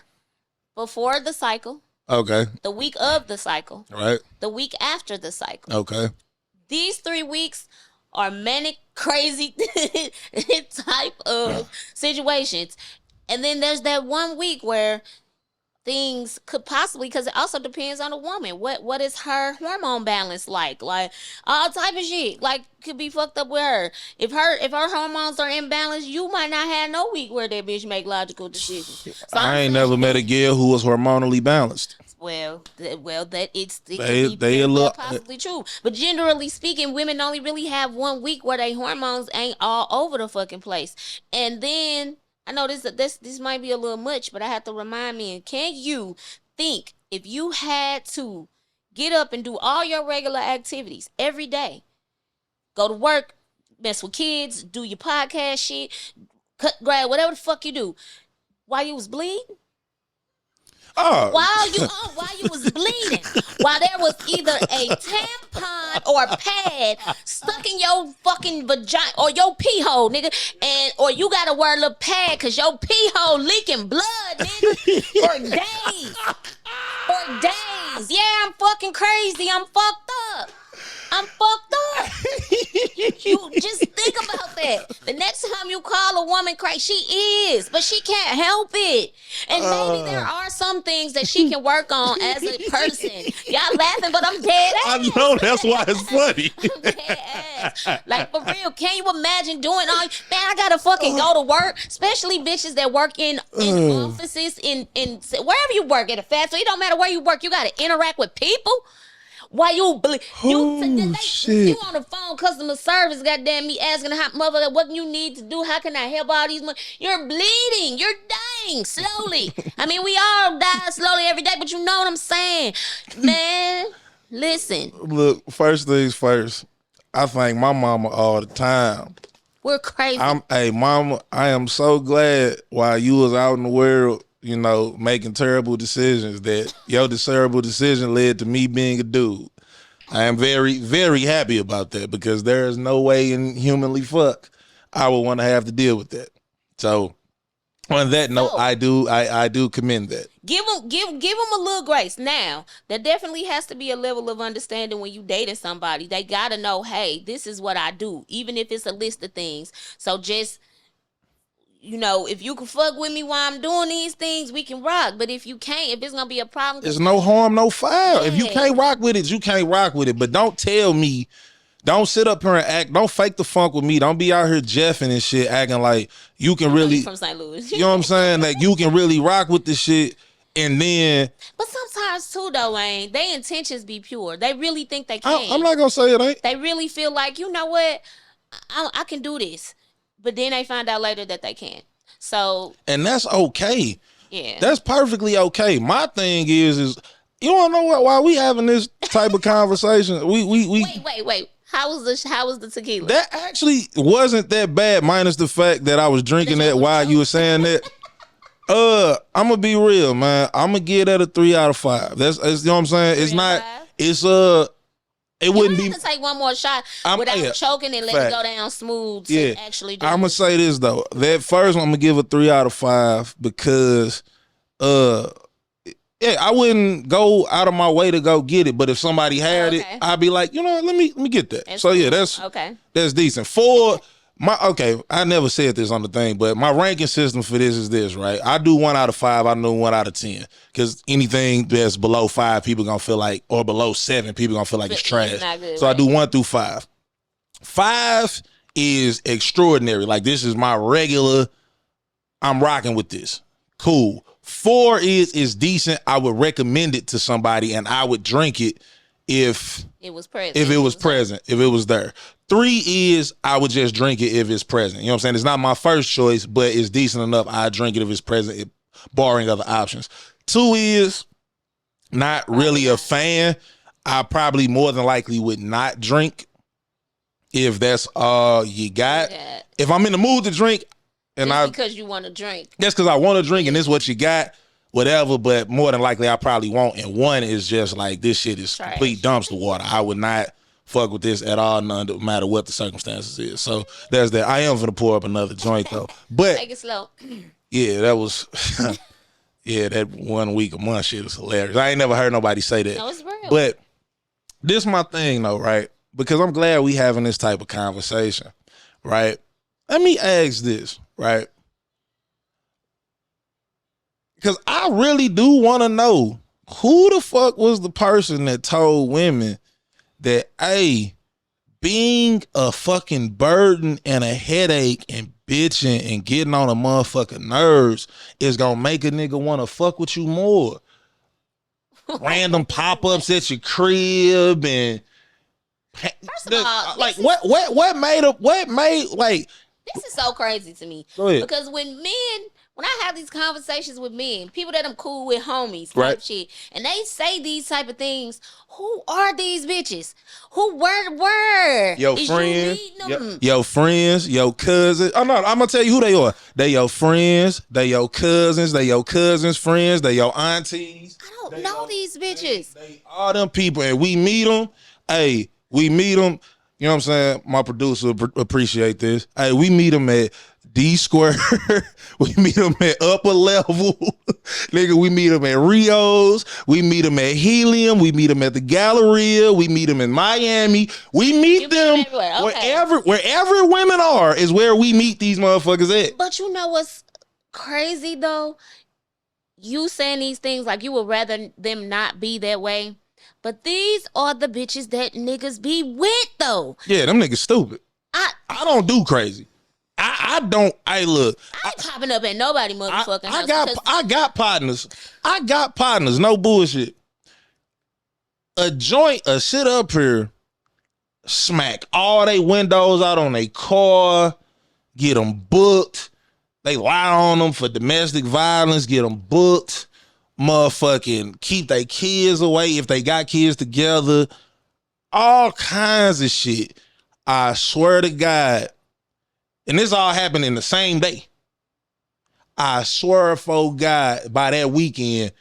Speaker 2: before the cycle. Okay. The week of the cycle. Right. The week after the cycle. Okay. These 3 weeks are manic, crazy type of situations. And then there's that 1 week where things could possibly, because it also depends on the woman. What is her hormone balance like? Like all type of shit. Like could be fucked up with her. If her hormones are imbalanced, you might not have no week where that bitch make logical decisions. So
Speaker 1: I ain't never met a girl who was hormonally balanced.
Speaker 2: Well, that they possibly true. But generally speaking, women only really have 1 week where their hormones ain't all over the fucking place. And then I know this might be a little much, but I have to remind me. Can you think if you had to get up and do all your regular activities every day, go to work, mess with kids, do your podcast shit, cut grass, whatever the fuck you do, while you was bleeding? Oh. While you was bleeding, while there was either a tampon or a pad stuck in your fucking vagina or your pee hole, nigga, or you gotta wear a little pad cause your pee hole leaking blood, nigga, for days. For days. Yeah, I'm fucking crazy. I'm fucked up. You just think about that. The next time you call a woman crazy, she is, but she can't help it. And maybe there are some things that she can work on as a person. Y'all laughing, but I'm dead ass.
Speaker 1: I know, that's why it's funny.
Speaker 2: I'm dead ass. Like, for real, can you imagine doing all... Man, I gotta fucking go to work, especially bitches that work in offices, in wherever you work, at a fast food. It don't matter where you work, you gotta interact with people. Why you on the phone, customer service, goddamn me asking how mother what you need to do, how can I help all these money? You're bleeding, you're dying slowly. I mean, we all die slowly every day, but you know what I'm saying, man. Listen.
Speaker 1: Look, first things first. I thank my mama all the time.
Speaker 2: We're crazy.
Speaker 1: Hey, mama, I am so glad while you was out in the world, you know, making terrible decisions, that your terrible decision led to me being a dude. I am very, very happy about that, because there is no way in humanly fuck I would want to have to deal with that. So on that note, I do commend that.
Speaker 2: Give them a little grace. Now, there definitely has to be a level of understanding when you dating somebody. They gotta know, hey, this is what I do, even if it's a list of things. So just, you know, if you can fuck with me while I'm doing these things, we can rock. But if you can't, if it's gonna be a problem,
Speaker 1: there's no harm, no foul. Yeah. If you can't rock with it, you can't rock with it. But don't tell me, don't sit up here and act, don't fake the funk with me. Don't be out here jeffing and shit, acting like you can really
Speaker 2: from St. Louis.
Speaker 1: You know what I'm saying? Like you can really rock with the shit, and then.
Speaker 2: But sometimes too, though, Wayne, their intentions be pure. They really think they can.
Speaker 1: I'm not gonna say it ain't.
Speaker 2: They really feel like, you know what, I can do this. But then they find out later that they can't. So,
Speaker 1: and that's okay.
Speaker 2: Yeah,
Speaker 1: that's perfectly okay. My thing is you wanna know why we having this type of conversation? We
Speaker 2: wait. How was the tequila?
Speaker 1: That actually wasn't that bad, minus the fact that I was drinking that while you were saying that. I'm gonna be real, man. I'm gonna give that a 3 out of 5. That's you know what I'm saying. It's not. It's It
Speaker 2: you
Speaker 1: wouldn't
Speaker 2: have
Speaker 1: be.
Speaker 2: to take one more shot without choking and let it go down smooth to actually do
Speaker 1: I'm gonna say this though. That first one I'm gonna give a 3 out of 5 because yeah, I wouldn't go out of my way to go get it, but if somebody had it, I'd be like, you know what, let me get that. That's so yeah, that's decent. I never said this on the thing, but my ranking system for this is this, right? I do 1 out of 5, I do 1 out of 10. Because anything that's below 5, people gonna feel like, or below 7, people gonna feel like it's trash. Good, so right? I do 1 through 5. 5 is extraordinary. Like this is my regular, I'm rocking with this. Cool. 4 is decent. I would recommend it to somebody and I would drink it if it was present. If it was there. 3 is I would just drink it if it's present. You know what I'm saying? It's not my first choice, but it's decent enough. I drink it if it's present, barring other options. 2 is not really a fan. I probably more than likely would not drink if that's all you got. Yeah. If I'm in the mood to drink, and just because you want to drink. That's because I want to drink and this is what you got, whatever, but more than likely I probably won't. And 1 is just like, this shit is trash. Complete dumpster water. I would not fuck with this at all, no matter what the circumstances is. So there's that. I am gonna pour up another joint though. But take it slow. Yeah, that was yeah, that 1 week a month shit was hilarious. I ain't never heard nobody say that. No, it's real. But this my thing though, right? Because I'm glad we having this type of conversation, right? Let me ask this, right? Because I really do want to know who the fuck was the person that told women that, hey, being a fucking burden and a headache and bitching and getting on a motherfucking nerves is gonna make a nigga want to fuck with you more. Random pop-ups at your crib and first of all, like what made like
Speaker 2: this is so crazy to me. Because when I have these conversations with men, people that I'm cool with, homies, type shit, and they say these type of things, who are these bitches? Who were?
Speaker 1: Your friends, your friends, your cousins. Oh no, I'm gonna tell you who they are. They your friends, they your cousins, they your cousins' friends, they your aunties.
Speaker 2: I don't know these bitches.
Speaker 1: They all them people, and we meet them. Hey, we meet them. You know what I'm saying? My producer appreciate this. Hey, we meet them at D Square. We meet them at Upper Level. Nigga, we meet them at Rio's. We meet them at Helium. We meet them at the Galleria. We meet them in Miami. We meet them wherever women are is where we meet these motherfuckers at.
Speaker 2: But you know what's crazy though? You saying these things like you would rather them not be that way. But these are the bitches that niggas be with, though.
Speaker 1: Yeah, them niggas stupid. I don't do crazy. Look.
Speaker 2: I ain't popping up at nobody motherfucking house.
Speaker 1: I got partners. No bullshit. A shit up here, smack all they windows out on their car, get them booked. They lie on them for domestic violence, get them booked. Motherfucking keep their kids away if they got kids together. All kinds of shit. I swear to God. And this all happened in the same day. I swear for God, by that weekend,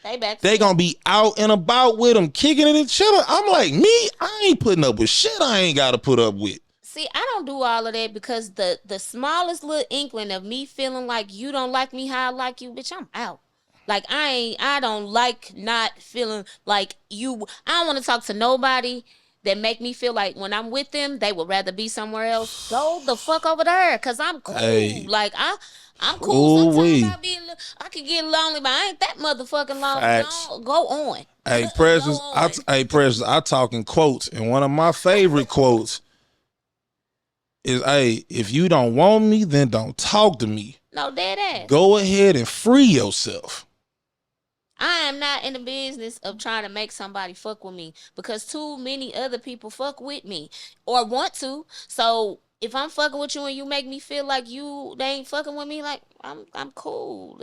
Speaker 1: they gonna be out and about with them, kicking it and chilling. I'm like, I ain't putting up with shit I ain't gotta put up with.
Speaker 2: See, I don't do all of that because the smallest little inkling of me feeling like you don't like me how I like you, bitch, I'm out. Like, I don't like not feeling like you. I don't want to talk to nobody that make me feel like when I'm with them, they would rather be somewhere else. Go the fuck over there, because I'm cool. Hey. Like, I'm cool. Sometimes I can get lonely, but I ain't that motherfucking lonely. Go on.
Speaker 1: Hey, Precious, I talk in quotes, and one of my favorite quotes is, hey, if you don't want me, then don't talk to me.
Speaker 2: No, dead ass.
Speaker 1: Go ahead and free yourself.
Speaker 2: I am not in the business of trying to make somebody fuck with me because too many other people fuck with me or want to. So if I'm fucking with you and you make me feel like they ain't fucking with me, like I'm cool.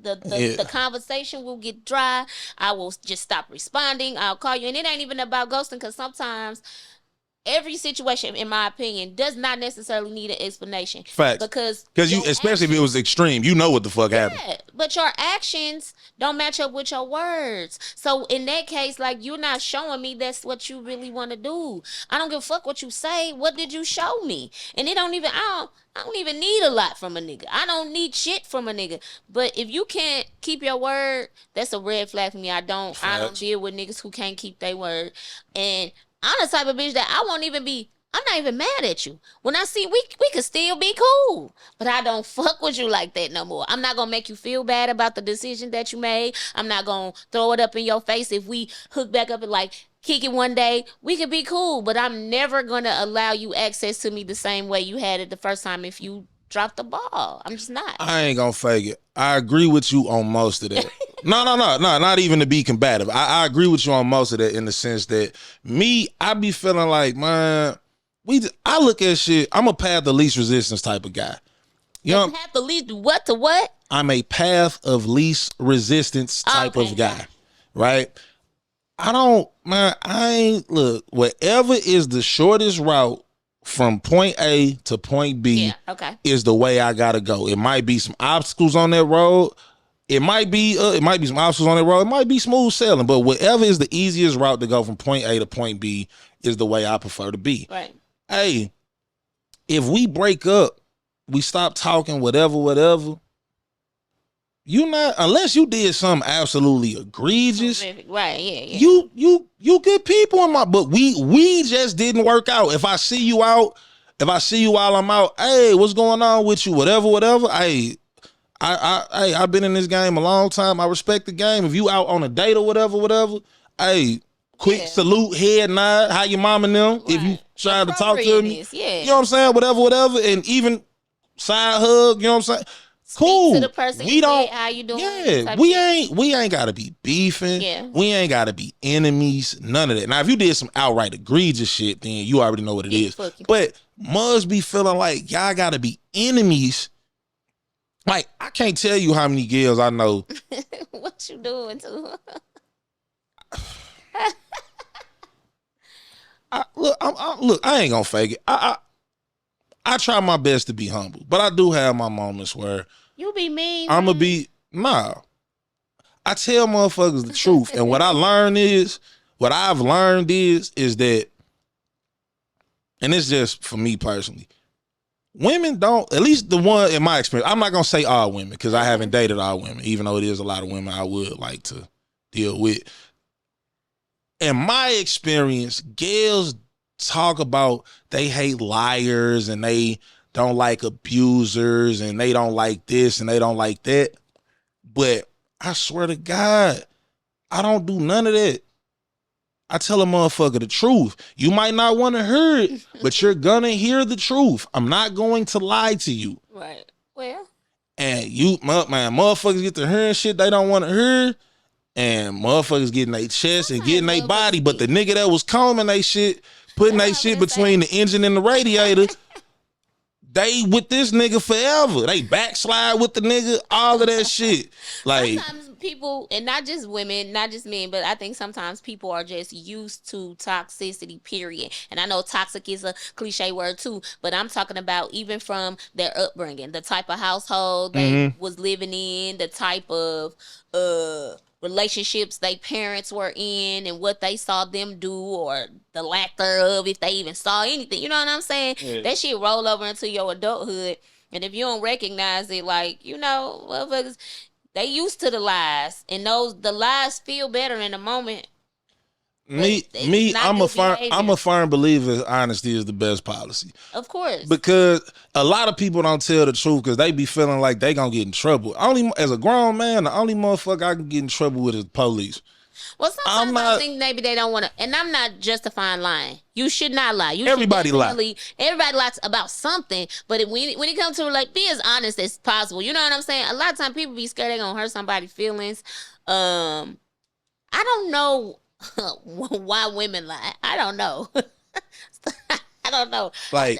Speaker 2: The conversation will get dry. I will just stop responding. I'll call you, and it ain't even about ghosting because sometimes every situation, in my opinion, does not necessarily need an explanation.
Speaker 1: Facts. Because you, especially if it was extreme, you know what the fuck happened.
Speaker 2: but your actions don't match up with your words. So in that case, like, you're not showing me that's what you really want to do. I don't give a fuck what you say. What did you show me? And I don't even need a lot from a nigga. I don't need shit from a nigga. But if you can't keep your word, that's a red flag for me. I don't deal with niggas who can't keep their word. And I'm the type of bitch that I'm not even mad at you. When I see we could still be cool, but I don't fuck with you like that no more. I'm not gonna make you feel bad about the decision that you made. I'm not gonna throw it up in your face if we hook back up and like kick it one day. We could be cool, but I'm never gonna allow you access to me the same way you had it the first time if you dropped the ball. I'm just not.
Speaker 1: I ain't gonna fake it. I agree with you on most of that. No, not even to be combative. I agree with you on most of that in the sense that I be feeling like, man, I look at shit, I'm a path of least resistance type of guy. You know,
Speaker 2: path of least what to what?
Speaker 1: I'm a path of least resistance type of guy, right? Look, whatever is the shortest route from point A to point B is the way I gotta go. It might be some obstacles on that road. It might be some obstacles on that road. It might be smooth sailing, but whatever is the easiest route to go from point A to point B is the way I prefer to be.
Speaker 2: Right.
Speaker 1: Hey, if we break up, we stop talking, whatever. You not, unless you did something absolutely egregious.
Speaker 2: Right, yeah.
Speaker 1: You good people in my book. We just didn't work out. If I see you while I'm out, hey, what's going on with you? Whatever. Hey, I've been in this game a long time. I respect the game. If you out on a date or whatever, hey, quick salute, head nod, how your mom and them. Right. If you try to talk to me, you know what I'm saying? Whatever. And even side hug, you know what I'm saying? Cool.
Speaker 2: Speak to the person. We don't. How you doing?
Speaker 1: Yeah, we ain't gotta be beefing. Yeah. We ain't gotta be enemies. None of that. Now, if you did some outright egregious shit, then you already know what it is. But must be feeling like y'all gotta be enemies. Like, I can't tell you how many girls I know.
Speaker 2: What you doing to?
Speaker 1: I ain't gonna fake it. I try my best to be humble, but I do have my moments where
Speaker 2: you be mean.
Speaker 1: I tell motherfuckers the truth, and what I've learned is that, and it's just for me personally, women don't, at least the one in my experience, I'm not gonna say all women because I haven't dated all women, even though it is a lot of women I would like to deal with. In my experience, girls talk about they hate liars and they don't like abusers and they don't like this and they don't like that. But I swear to God, I don't do none of that. I tell a motherfucker the truth. You might not want to hear it, but you're gonna hear the truth. I'm not going to lie to you.
Speaker 2: Right. Well.
Speaker 1: And motherfuckers get to hearing shit they don't want to hear. And motherfuckers getting their chest and getting their body, but the nigga that was combing they shit, putting they shit between the engine and the radiator, they with this nigga forever. They backslide with the nigga, all of that shit. Like,
Speaker 2: sometimes people, and not just women, not just men, but I think sometimes people are just used to toxicity, period. And I know toxic is a cliche word too, but I'm talking about even from their upbringing, the type of household they was living in, the type of relationships they parents were in and what they saw them do or the lack thereof, if they even saw anything. You know what I'm saying? Yeah. That shit roll over into your adulthood. And if you don't recognize it, like, you know, motherfuckers, they used to the lies. And the lies feel better in the moment.
Speaker 1: I'm a firm believer honesty is the best policy.
Speaker 2: Of course.
Speaker 1: Because a lot of people don't tell the truth because they be feeling like they gonna get in trouble. As a grown man, the only motherfucker I can get in trouble with is police.
Speaker 2: Well, sometimes I think maybe they don't want to, and I'm not justifying lying. You should not lie.
Speaker 1: Everybody lies
Speaker 2: about something, but when it comes to, like, be as honest as possible. You know what I'm saying? A lot of times people be scared they're gonna hurt somebody's feelings. I don't know why women lie. I don't know. I don't know.
Speaker 1: Like,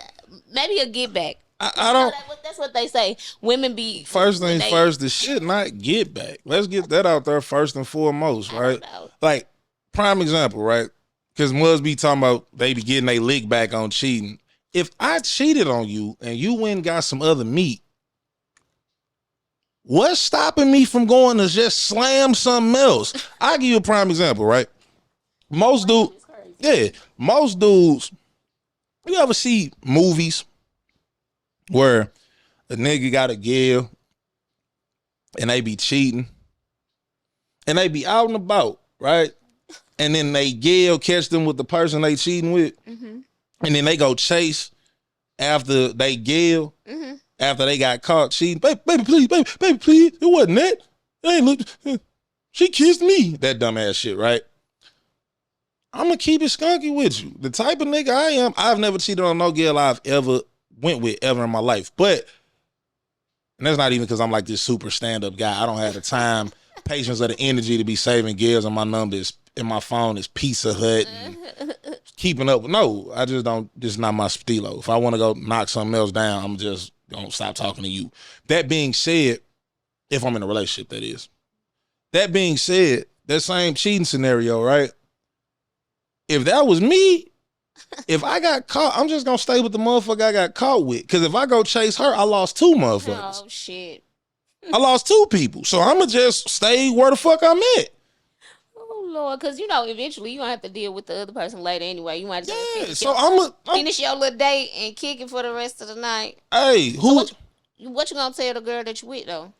Speaker 2: maybe a get back.
Speaker 1: I don't.
Speaker 2: That's what they say. Women be
Speaker 1: first things first. The shit not get back. Let's get that out there first and foremost, right? Like, prime example, right? Because Muzz be talking about they be getting their lick back on cheating. If I cheated on you and you went and got some other meat, What's stopping me from going to just slam something else? I'll give you a prime example, right? Most dudes, you ever see movies where a nigga got a girl and they be cheating and they be out and about, right? And then they girl catch them with the person they cheating with, and then they go chase after they girl, after they got caught cheating. Baby, please, baby, please. It wasn't that. It ain't look. She kissed me. That dumbass shit, right? I'm gonna keep it skunky with you. The type of nigga I am, I've never cheated on no girl I've ever went with ever in my life. But, and that's not even because I'm like this super stand-up guy. I don't have the time, patience, or the energy to be saving girls, and my number is in my phone is Pizza Hut and keeping up. No, I just don't. This is not my stilo. If I want to go knock something else down, I'm just gonna stop talking to you. That being said, if I'm in a relationship, that is. That being said, that same cheating scenario, right? If that was me, if I got caught, I'm just gonna stay with the motherfucker I got caught with. Because if I go chase her, I lost two motherfuckers.
Speaker 2: Oh shit.
Speaker 1: I lost two people. So I'ma just stay where the fuck I'm at.
Speaker 2: Oh Lord, because you know eventually you gonna have to deal with the other person later anyway. You might just finish your little date and kick it for the rest of the night.
Speaker 1: Hey, who?
Speaker 2: So what you gonna tell the girl that you with though?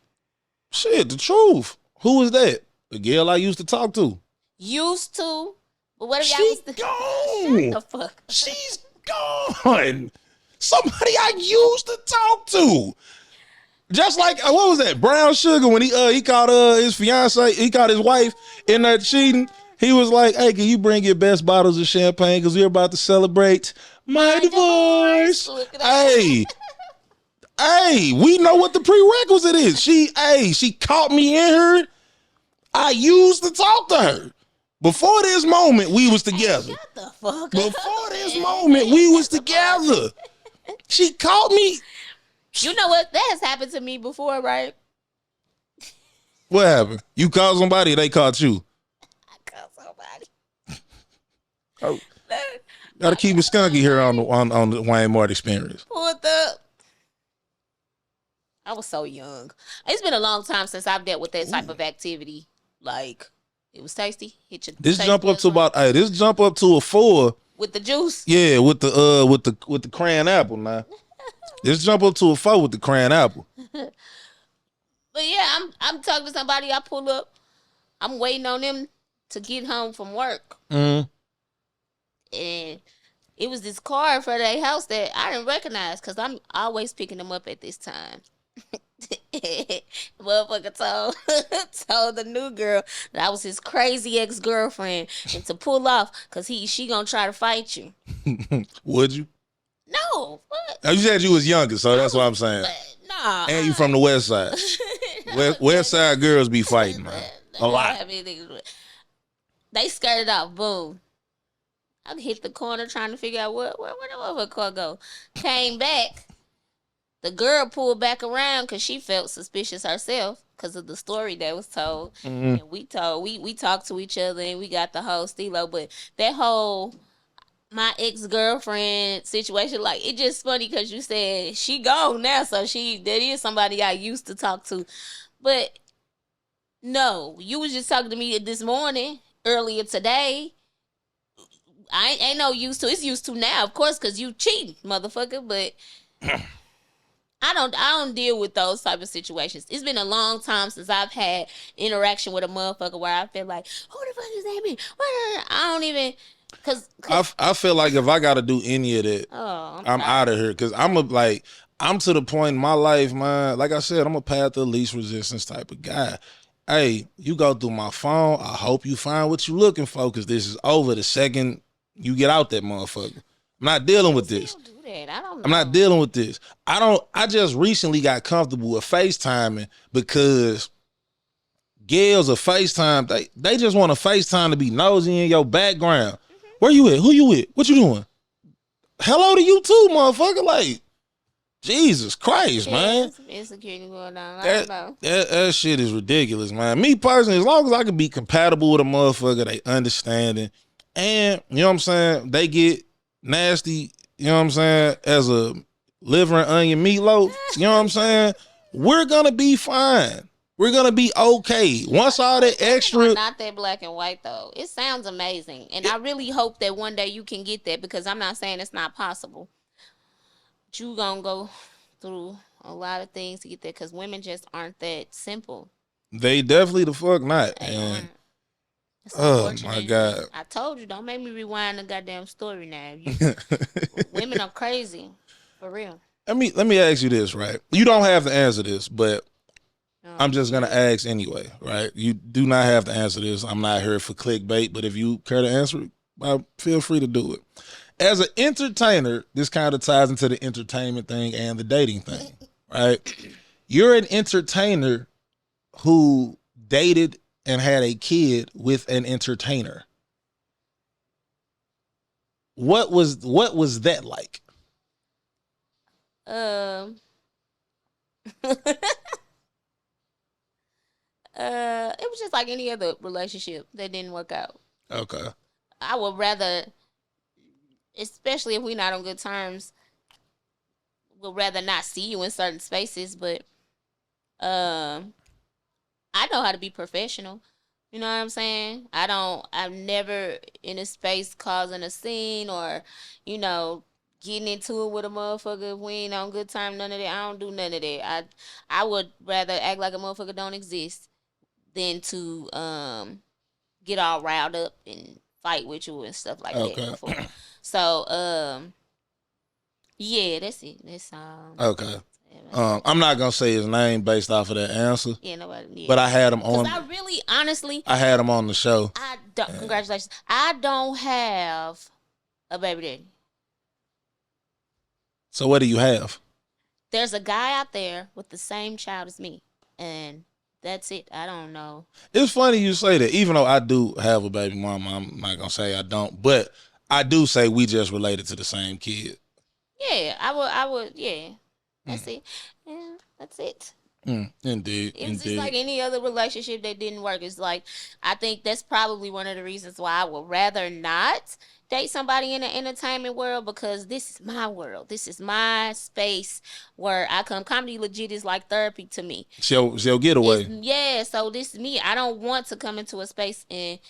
Speaker 1: Shit, the truth. Who is that? The girl I used to talk to.
Speaker 2: Used to. But what if y'all
Speaker 1: She's
Speaker 2: was
Speaker 1: gone.
Speaker 2: Shut the fuck.
Speaker 1: She's gone. Somebody I used to talk to. Just like what was that? Brown Sugar when he caught his fiance, he caught his wife in that cheating. He was like, "Hey, can you bring your best bottles of champagne because we're about to celebrate my divorce?" Hey, hey, we know what the prerequisite is. She caught me in her. I used to talk to her. Before this moment, we was together.
Speaker 2: Shut the fuck up.
Speaker 1: Before this moment, we was together. She caught me.
Speaker 2: You know what? That has happened to me before, right?
Speaker 1: What happened? You caught somebody, they caught you.
Speaker 2: I caught somebody.
Speaker 1: Oh, gotta keep it skunky here on the Waynemart Experience.
Speaker 2: What the? I was so young. It's been a long time since I've dealt with that type of activity. Like, it was tasty.
Speaker 1: This jump up to a 4
Speaker 2: with the juice.
Speaker 1: Yeah, with the crayon apple now. This jump up to a 4 with the crayon apple.
Speaker 2: But yeah, I'm talking to somebody. I pull up. I'm waiting on them to get home from work. And it was this car for their house that I didn't recognize because I'm always picking them up at this time. Motherfucker told the new girl that I was his crazy ex-girlfriend and to pull off because she gonna try to fight you.
Speaker 1: Would you?
Speaker 2: No. What?
Speaker 1: You said you was younger, so that's what I'm saying.
Speaker 2: Nah.
Speaker 1: And you from the west side. West side girls be fighting, man. A lot.
Speaker 2: They skirted off. Boom. I hit the corner trying to figure out where the motherfucker car go. Came back. The girl pulled back around because she felt suspicious herself because of the story that was told. And we talked to each other and we got the whole stilo. But that whole my ex-girlfriend situation, like, it just funny because you said she gone now, so that is somebody I used to talk to. But no, you was just talking to me this morning, earlier today. I ain't no used to. It's used to now, of course, because you cheating, motherfucker. But I don't deal with those type of situations. It's been a long time since I've had interaction with a motherfucker where I feel like, who the fuck is that mean? I don't even, cause
Speaker 1: I feel like if I got to do any of that, I'm out of here. Cause I'm to the point in my life, man. Like I said, I'm a path of least resistance type of guy. Hey, you go through my phone. I hope you find what you looking for, cause this is over the second you get out that motherfucker. I'm not dealing with this. I'm not dealing with this. I just recently got comfortable with FaceTiming because girls are FaceTime. They just want to FaceTime to be nosy in your background. Where you at? Who you with? What you doing? Hello to you too, motherfucker. Like, Jesus Christ, man.
Speaker 2: Some insecurity going on. I don't know.
Speaker 1: That shit is ridiculous, man. Me personally, as long as I can be compatible with a motherfucker, they understanding. And, you know what I'm saying, they get nasty, you know what I'm saying, as a liver and onion meatloaf, you know what I'm saying? we're gonna be fine. We're gonna be okay. Once all that extra,
Speaker 2: not that black and white though. It sounds amazing, and I really hope that one day you can get that, because I'm not saying it's not possible. But you gonna go through a lot of things to get there, because women just aren't that simple.
Speaker 1: they definitely the fuck not.
Speaker 2: They
Speaker 1: And
Speaker 2: aren't.
Speaker 1: oh my God,
Speaker 2: I told you, don't make me rewind the goddamn story now. Women are crazy, for real.
Speaker 1: let me ask you this, right? You don't have to answer this, but I'm just gonna ask anyway, right? You do not have to answer this. I'm not here for clickbait, but if you care to answer it, feel free to do it. As an entertainer, this kind of ties into the entertainment thing and the dating thing, right? You're an entertainer who dated and had a kid with an entertainer. What was that like?
Speaker 2: It was just like any other relationship that didn't work out.
Speaker 1: Okay.
Speaker 2: I would rather, especially if we're not on good terms, would rather not see you in certain spaces. But I know how to be professional. You know what I'm saying? I'm never in a space causing a scene or, getting into it with a motherfucker if we ain't on good time, none of that. I don't do none of that. I would rather act like a motherfucker don't exist than to get all riled up and fight with you and stuff like that before. So yeah, that's it. That's
Speaker 1: okay. I'm not gonna say his name based off of that answer.
Speaker 2: Yeah, nobody. Yeah.
Speaker 1: But I had him on.
Speaker 2: I really, honestly,
Speaker 1: I had him on the show.
Speaker 2: I don't. Congratulations. I don't have a baby daddy.
Speaker 1: So what do you have?
Speaker 2: There's a guy out there with the same child as me, and that's it. I don't know.
Speaker 1: It's funny you say that. Even though I do have a baby mama, I'm not gonna say I don't, but I do say we just related to the same kid.
Speaker 2: Yeah, I would. Yeah, that's it. Yeah, that's it.
Speaker 1: Indeed.
Speaker 2: It's just like any other relationship that didn't work. It's like, I think that's probably one of the reasons why I would rather not date somebody in the entertainment world, because this is my world. This is my space where I come. Comedy legit is like therapy to me.
Speaker 1: She'll get away.
Speaker 2: Yeah, so this is me. I don't want to come into a space and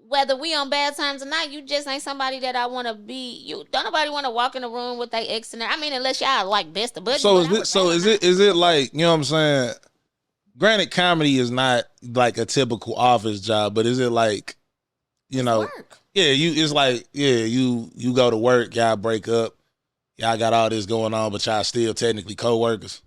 Speaker 2: whether we on bad times or not, you just ain't somebody that I want to be. You don't nobody want to walk in the room with their ex in there. I mean, unless y'all like best of buddies.
Speaker 1: So is it like, you know what I'm saying? Granted, comedy is not like a typical office job, but is it like, you know, work. Yeah, it's like, yeah, you go to work, y'all break up, y'all got all this going on, but y'all still technically co-workers?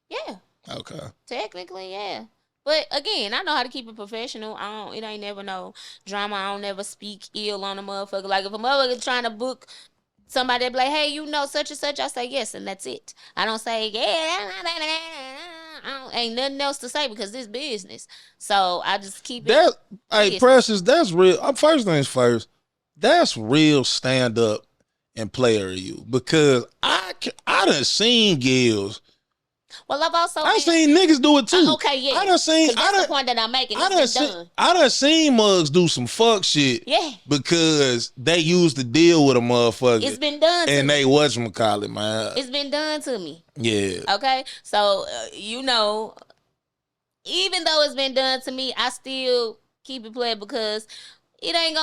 Speaker 2: Yeah.
Speaker 1: Okay.
Speaker 2: Technically, yeah. But again, I know how to keep it professional. It ain't never no drama. I don't never speak ill on a motherfucker. Like if a motherfucker trying to book somebody, that be like, hey, you know such and such, I say yes, and that's it. I don't say ain't nothing else to say because this business. So I just keep it.
Speaker 1: Hey, Precious, that's real. First things first, that's real stand up and player of you, because I done seen girls.
Speaker 2: Well,
Speaker 1: I've seen niggas do it too.
Speaker 2: Okay, yeah.
Speaker 1: That's
Speaker 2: the point that I'm making. I
Speaker 1: done seen mugs do some fuck shit.
Speaker 2: Yeah.
Speaker 1: Because they used to deal with a motherfucker.
Speaker 2: It's been done to me.
Speaker 1: And they whatchamacallit, man.
Speaker 2: It's been done to me.
Speaker 1: Yeah.
Speaker 2: Okay? So, even though it's been done to me, I still keep it playing because it ain't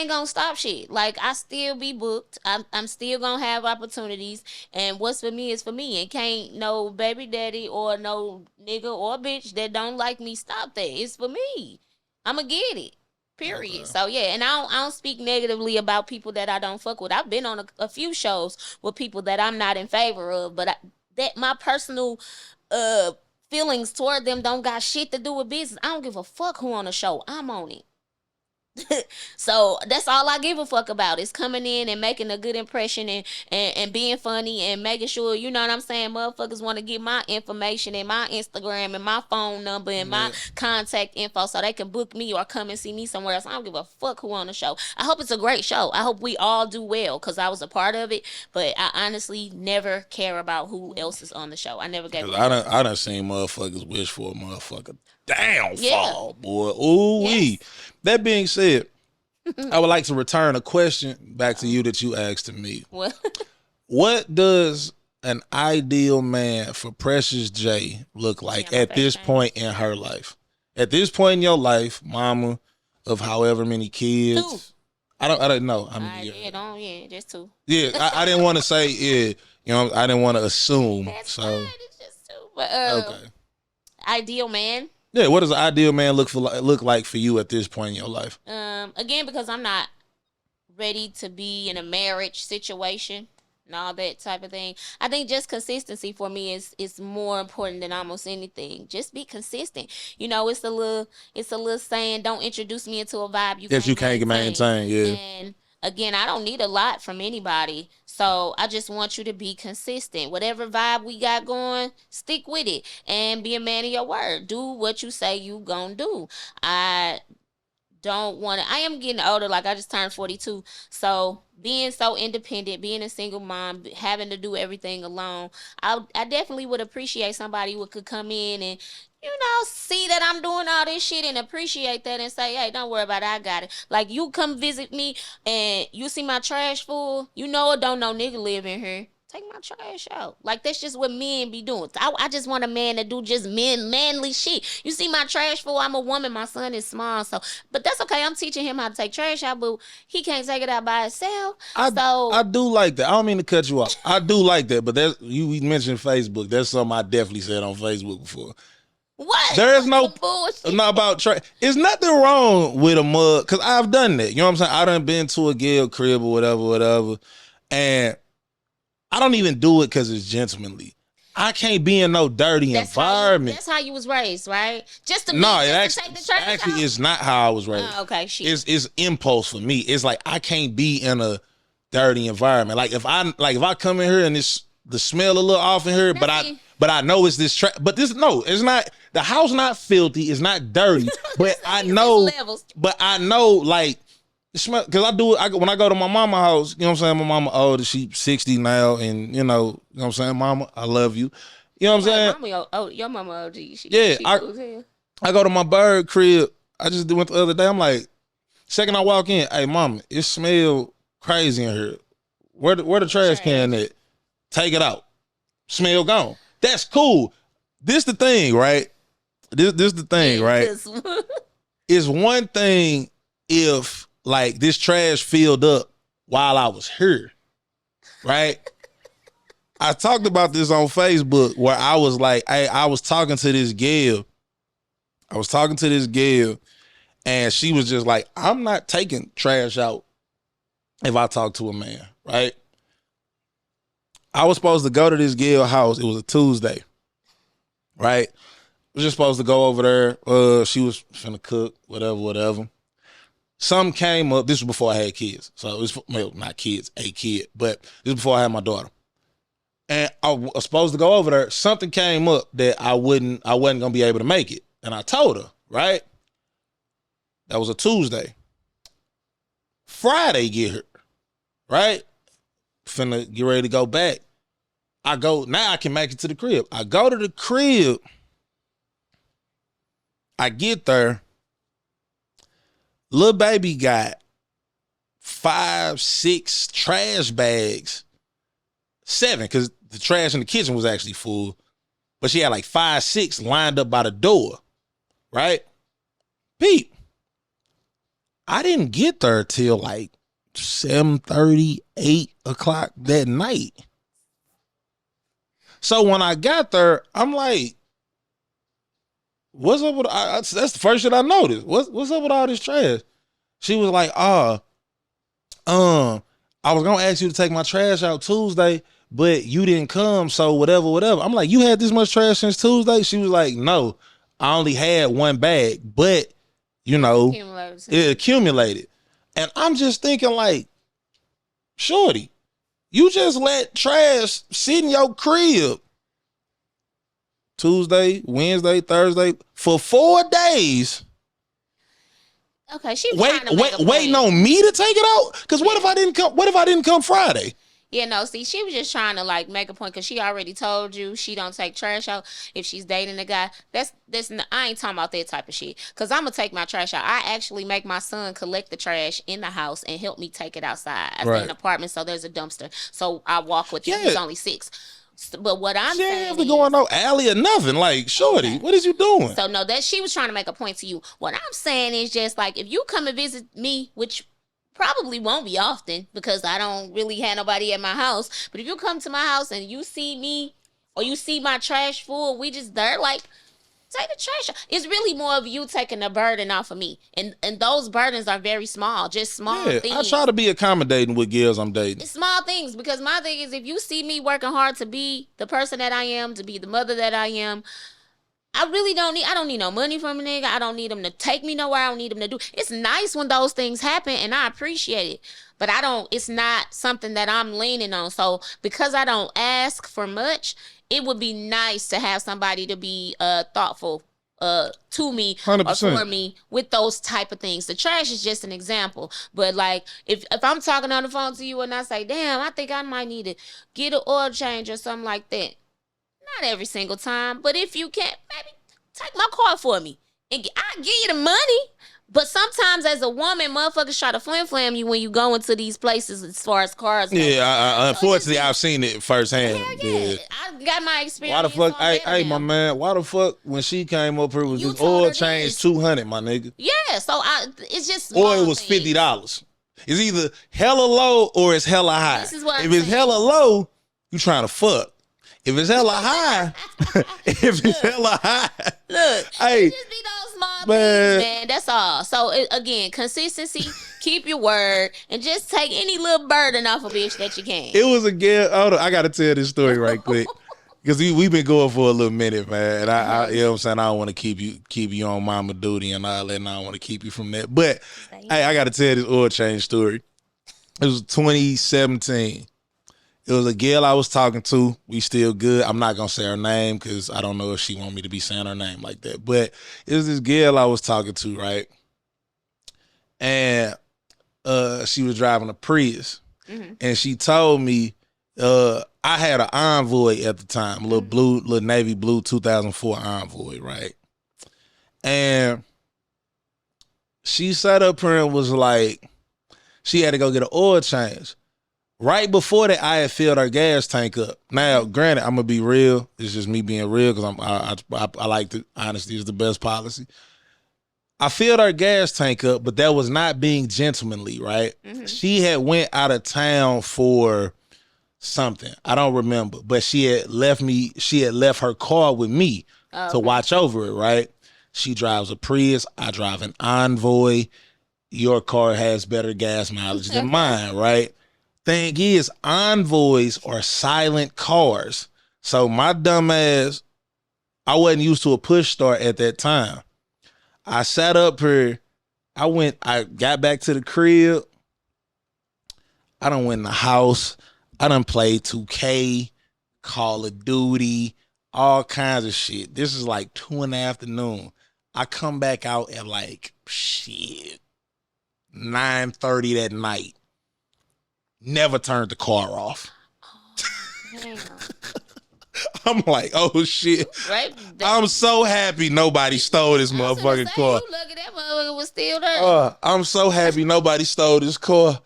Speaker 2: gonna stop shit. Like, I still be booked. I'm still gonna have opportunities, and what's for me is for me, and can't no baby daddy or no nigga or bitch that don't like me stop that. It's for me. I'ma get it. Period. Okay. So yeah, and I don't speak negatively about people that I don't fuck with. I've been on a few shows with people that I'm not in favor of, but that my personal feelings toward them don't got shit to do with business. I don't give a fuck who on the show. I'm on it. So that's all I give a fuck about, is coming in and making a good impression and being funny and making sure, you know what I'm saying, motherfuckers want to get my information and my Instagram and my phone number and my contact info so they can book me or come and see me somewhere else. I don't give a fuck who on the show. I hope it's a great show. I hope we all do well because I was a part of it, but I honestly never care about who else is on the show. I never gave
Speaker 1: I done seen motherfuckers wish for a motherfucker downfall, boy. Ooh wee. That being said, I would like to return a question back to you that you asked to me. What does an ideal man for Precious J look like at this point in her life? At this point in your life, mama of however many kids. 2. I don't know how many.
Speaker 2: Just 2.
Speaker 1: Yeah, I didn't want to say I didn't want to assume.
Speaker 2: That's
Speaker 1: so
Speaker 2: fine. It's just 2. But
Speaker 1: okay.
Speaker 2: Ideal man.
Speaker 1: Yeah, what does an ideal man look like for you at this point in your life?
Speaker 2: Again, because I'm not ready to be in a marriage situation and all that type of thing. I think just consistency for me is more important than almost anything. Just be consistent. It's a little saying, don't introduce me into a vibe you can't maintain.
Speaker 1: Yeah.
Speaker 2: And again, I don't need a lot from anybody. So I just want you to be consistent. Whatever vibe we got going, stick with it and be a man of your word. Do what you say you gonna do. I am getting older. Like, I just turned 42. So being so independent, being a single mom, having to do everything alone, I definitely would appreciate somebody who could come in and see that I'm doing all this shit and appreciate that and say, hey, don't worry about it, I got it. Like, you come visit me and you see my trash full, don't no nigga live in here. Take my trash out. Like, that's just what men be doing. I just want a man to do just manly shit. You see my trash full, I'm a woman, my son is small, but that's okay. I'm teaching him how to take trash out, but he can't take it out by himself.
Speaker 1: I do like that. I don't mean to cut you off. I do like that, but we mentioned Facebook. That's something I definitely said on Facebook before.
Speaker 2: What?
Speaker 1: There's not about trash. It's nothing wrong with a mug, because I've done that. You know what I'm saying? I done been to a girl crib or whatever, and I don't even do it because it's gentlemanly. I can't be in no dirty environment.
Speaker 2: That's how you was raised, right? Just to take the trash
Speaker 1: actually
Speaker 2: out?
Speaker 1: It's not how I was raised.
Speaker 2: Okay, shit.
Speaker 1: It's impulse for me. It's like I can't be in a dirty environment. Like if I come in here and the smell a little off in here, but I know it's this trash. But it's not. The house not filthy. It's not dirty. But I know. But I know like. Because I do it when I go to my mama's house. You know what I'm saying? My mama old, she's 60 now, and you know what I'm saying? Mama, I love you. You know what I'm saying?
Speaker 2: Your mama OG.
Speaker 1: I go to my bird crib. I just went the other day. I'm like, second I walk in, hey mama, it smell crazy in here. Where the trash can at? Take it out. Smell gone. That's cool. This the thing, right? This the thing, right? It's one thing if like this trash filled up while I was here, right? I talked about this on Facebook where I was like, I was talking to this girl. And she was just like, I'm not taking trash out if I talk to a man, right? I was supposed to go to this girl's house. It was a Tuesday, right? I was just supposed to go over there. She was finna cook, whatever. Something came up. This was before I had kids. So it was, not kids, a kid. But this was before I had my daughter. And I was supposed to go over there. Something came up that I wasn't going to be able to make it. And I told her, right? That was a Tuesday. Friday get here, right? Finna get ready to go back. Now I can make it to the crib. I go to the crib. I get there. Little baby got 5, 6 trash bags. 7, because the trash in the kitchen was actually full. But she had like 5, 6 lined up by the door. Right? Pete. I didn't get there till like 7:30, 8 o'clock that night. So when I got there, I'm like, what's up with that's the first shit I noticed. What's up with all this trash? She was like, I was gonna ask you to take my trash out Tuesday, but you didn't come, so whatever. I'm like, you had this much trash since Tuesday? She was like, no, I only had 1 bag, but it accumulated. And I'm just thinking like, shorty, you just let trash sit in your crib Tuesday, Wednesday, Thursday for 4 days.
Speaker 2: Okay, she was
Speaker 1: waiting on me to take it out. Because what if I didn't come? What if I didn't come Friday?
Speaker 2: Yeah, no, see, she was just trying to like make a point because she already told you she don't take trash out if she's dating a guy. I ain't talking about that type of shit. Because I'm gonna take my trash out. I actually make my son collect the trash in the house and help me take it outside. I stay in an apartment, so there's a dumpster. So I walk with him. He's only 6. But what I'm
Speaker 1: She ain't
Speaker 2: saying
Speaker 1: have to
Speaker 2: is,
Speaker 1: go on no alley or nothing. Like, shorty,
Speaker 2: okay.
Speaker 1: what is you doing?
Speaker 2: So no, that she was trying to make a point to you. What I'm saying is just like if you come and visit me, which probably won't be often because I don't really have nobody at my house. But if you come to my house and you see me or you see my trash full, we just there like take the trash out. It's really more of you taking the burden off of me. And those burdens are very small, just small
Speaker 1: Yeah, I
Speaker 2: things.
Speaker 1: try to be accommodating with girls I'm dating.
Speaker 2: It's small things because my thing is if you see me working hard to be the person that I am, to be the mother that I am, I don't need no money from a nigga. I don't need him to take me nowhere. I don't need him to do. It's nice when those things happen and I appreciate it. But it's not something that I'm leaning on. So because I don't ask for much, it would be nice to have somebody to be thoughtful to me
Speaker 1: 100%.
Speaker 2: or for me with those type of things. The trash is just an example. But like if I'm talking on the phone to you and I say, damn, I think I might need to get an oil change or something like that. Not every single time, but if you can, maybe take my car for me. And I'll give you the money. But sometimes as a woman, motherfuckers try to flam you when you go into these places as far as cars go.
Speaker 1: Yeah, unfortunately, I've seen it firsthand.
Speaker 2: Yeah. I got my experience.
Speaker 1: Why the fuck? Hey, my man, why the fuck when she came up here was this oil change $200, my nigga?
Speaker 2: Yeah, so it's just
Speaker 1: or it was $50. It's either hella low or it's hella high.
Speaker 2: This is what
Speaker 1: if it's
Speaker 2: saying.
Speaker 1: Hella low, you trying to fuck. If it's hella high,
Speaker 2: look,
Speaker 1: hey,
Speaker 2: it just be those small things, man. That's all. So again, consistency, keep your word, and just take any little burden off a bitch that you can.
Speaker 1: It was a girl. Hold on, I gotta tell this story right quick because we've been going for a little minute, man. And I you know what I'm saying, I don't want to keep you on mama duty and all that, and I don't want to keep you from that. But hey, I gotta tell this oil change story. It was 2017. It was a girl I was talking to. We still good. I'm not going to say her name because I don't know if she want me to be saying her name like that. But it was this girl I was talking to, right? And she was driving a Prius. Mm-hmm. And she told me, I had an Envoy at the time, a little navy blue 2004 Envoy, right? And she sat up here and was like, she had to go get an oil change. Right before that, I had filled her gas tank up. Now, granted, I'm gonna be real. It's just me being real because I like to. Honesty is the best policy. I filled her gas tank up, but that was not being gentlemanly, right? Mm-hmm. She had went out of town for something. I don't remember, but she had left her car with me to watch over it, right? She drives a Prius. I drive an Envoy. Your car has better gas mileage than mine, right? Thing is, Envoys are silent cars. So my dumb ass, I wasn't used to a push start at that time. I sat up here. I got back to the crib. I done went in the house. I done played 2K, Call of Duty, all kinds of shit. This is like 2 in the afternoon. I come back out at like, 9:30 that night. Never turned the car off. Oh, I'm like, oh shit. Right? I'm so happy nobody stole this motherfucking car.
Speaker 2: You lucky that motherfucker was still there.
Speaker 1: I'm so happy nobody stole this car.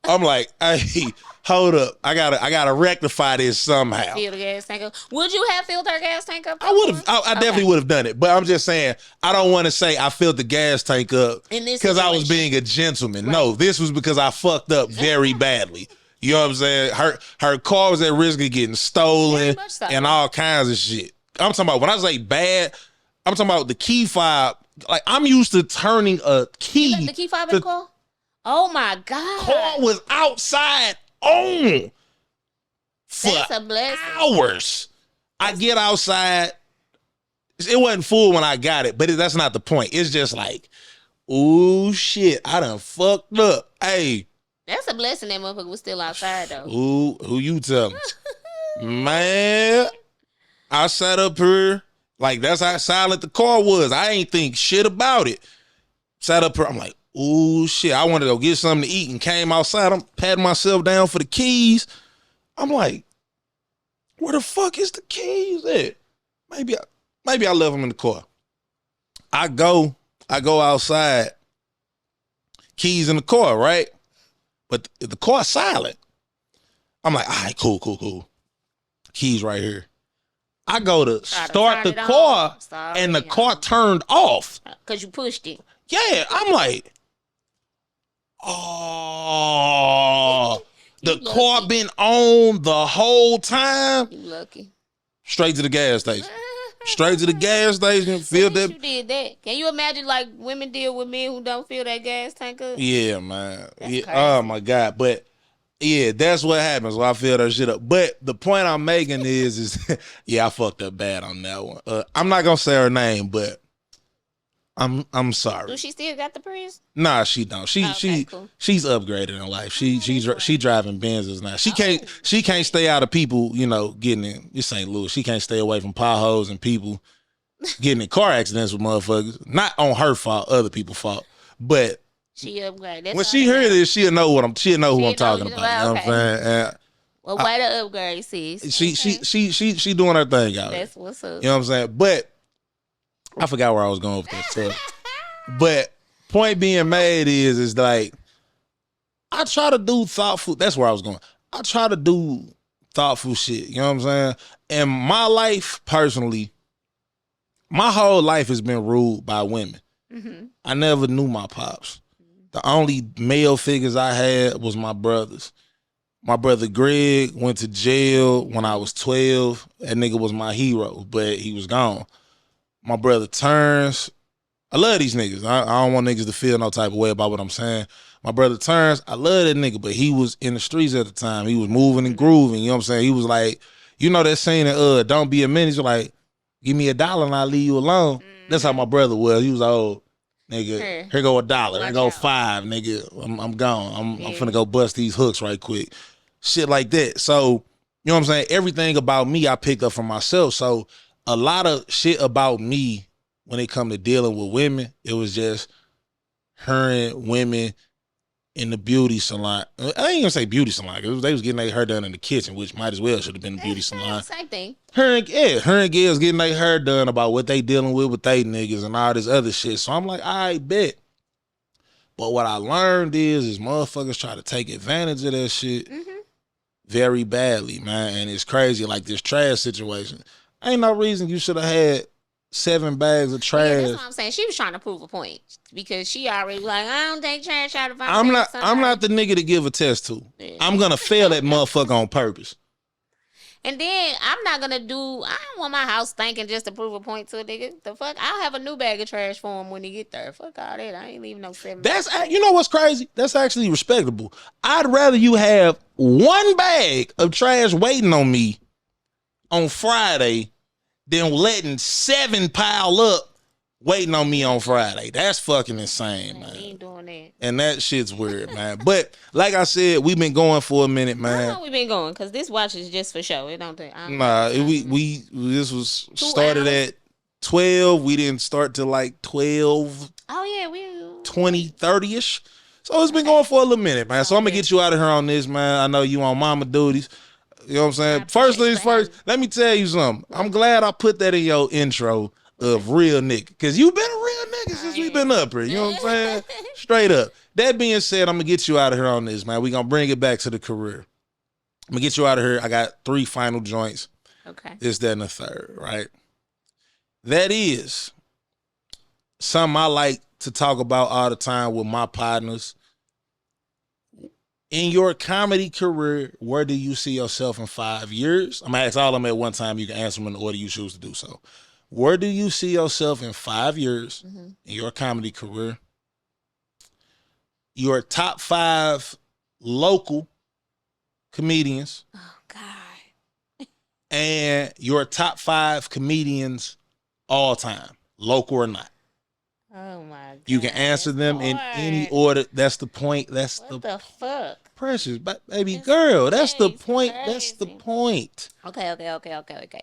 Speaker 1: I'm like, hey, hold up. I gotta rectify this somehow.
Speaker 2: Fill the gas tank up. Would you have filled her gas tank up?
Speaker 1: I would have. I definitely would have done it. But I'm just saying, I don't want to say I filled the gas tank up because I was being a gentleman. Right. No, this was because I fucked up very badly. You know what I'm saying? Her car was at risk of getting stolen and all kinds of shit. I'm talking about, when I say bad, I'm talking about the key fob. Like, I'm used to turning a key.
Speaker 2: You left the key fob in the car? Oh my God.
Speaker 1: Car was outside on for hours. I get outside. It wasn't full when I got it, but that's not the point. It's just like, ooh, shit, I done fucked up. Hey.
Speaker 2: That's a blessing that motherfucker was still outside, though.
Speaker 1: Ooh, who you telling? Man, I sat up here. Like, that's how silent the car was. I ain't think shit about it. Sat up here. I'm like, ooh, shit. I wanted to go get something to eat and came outside. I'm patting myself down for the keys. I'm like, where the fuck is the keys at? Maybe I left them in the car. I go outside. Keys in the car, right? But the car's silent. I'm like, all right, cool. keys right here. I go to start the car, and the car turned off.
Speaker 2: Because you pushed it.
Speaker 1: Yeah, I'm like, oh, the car been on the whole time.
Speaker 2: You lucky.
Speaker 1: Straight to the gas station. Straight to the gas station. Feel that.
Speaker 2: You did that. Can you imagine like women deal with men who don't fill that gas tank up?
Speaker 1: Yeah, man. Yeah. Oh my God. But yeah, that's what happens when I fill that shit up. But the point I'm making is yeah, I fucked up bad on that one. I'm not gonna say her name, but I'm sorry.
Speaker 2: Do she still got the Prius?
Speaker 1: Nah, she don't. She's upgraded in life. She driving Benzes now. She can't stay out of people, getting in St. Louis. She can't stay away from potholes and people getting in car accidents with motherfuckers. Not on her fault, other people's fault. But
Speaker 2: she upgraded.
Speaker 1: When she hear this, she'll know who I'm talking about. You know what I'm saying?
Speaker 2: Well, why the upgrade, sis?
Speaker 1: She doing her thing out.
Speaker 2: That's what's up.
Speaker 1: You know what I'm saying? But I forgot where I was going with that stuff. But point being made is like, I try to do thoughtful. That's where I was going. I try to do thoughtful shit. You know what I'm saying? And my life, personally, my whole life has been ruled by women. Mm-hmm. I never knew my pops. The only male figures I had was my brothers. My brother Greg went to jail when I was 12. That nigga was my hero, but he was gone. My brother Turns, I love these niggas. I don't want niggas to feel no type of way about what I'm saying. My brother Turns, I love that nigga, but he was in the streets at the time. He was moving and grooving, you know what I'm saying? He was like, that saying that, don't be a menace. You're like, give me $1 and I'll leave you alone. Mm-hmm. That's how my brother was. He was like, oh, nigga, here go $1. Here go $5, nigga. I'm gone. I'm finna go bust these hooks right quick. Shit like that. So, you know what I'm saying? Everything about me I picked up from myself. So, a lot of shit about me when it come to dealing with women, it was just hearing women in the beauty salon. I ain't gonna say beauty salon, because they was getting their hair done in the kitchen, which might as well should have been the beauty salon.
Speaker 2: Same thing.
Speaker 1: Her and girls getting their hair done about what they dealing with they niggas and all this other shit. So I'm like, I bet. But what I learned is motherfuckers try to take advantage of that shit very badly, man. And it's crazy, like this trash situation. Ain't no reason you should have had 7 bags of trash. Yeah,
Speaker 2: that's what I'm saying. She was trying to prove a point because she already was like, I don't take trash out of.
Speaker 1: I'm not the nigga to give a test to. Yeah. I'm gonna fail that motherfucker on purpose.
Speaker 2: And then I'm not gonna I don't want my house stinking just to prove a point to a nigga. The fuck, I'll have a new bag of trash for him when he get there. Fuck all that. I ain't leaving no 7.
Speaker 1: You know what's crazy? That's actually respectable. I'd rather you have 1 bag of trash waiting on me on Friday than letting 7 pile up waiting on me on Friday. That's fucking insane, man.
Speaker 2: We ain't doing that.
Speaker 1: And that shit's weird, man. But like I said, we've been going for a minute, man.
Speaker 2: How long we been going? Because this watch is just for show. It don't take.
Speaker 1: This was started at 12. We didn't start till like 12.
Speaker 2: Oh yeah,
Speaker 1: 20, 30ish. So it's been going for a little minute, man. So I'm gonna get you out of here on this, man. I know you on mama duties. You know what I'm saying? First things first, let me tell you something. I'm glad I put that in your intro of real nigga. Because you been a real nigga since we been up here. You know what I'm saying? Straight up. That being said, I'm going to get you out of here on this, man. We're going to bring it back to the career. I'm going to get you out of here. I got 3 final joints.
Speaker 2: Okay.
Speaker 1: This, that, and the third, right? That is something I like to talk about all the time with my partners. In your comedy career, where do you see yourself in 5 years? I'm going to ask all of them at one time. You can answer them in the order you choose to do so. Where do you see yourself in 5 years in your comedy career? Your top 5 local comedians.
Speaker 2: Oh, God.
Speaker 1: And your top 5 comedians all time, local or not.
Speaker 2: Oh my God.
Speaker 1: You can answer them in any order. That's the point.
Speaker 2: What the fuck?
Speaker 1: Precious, baby girl. That's the point. Crazy. That's the point.
Speaker 2: Okay.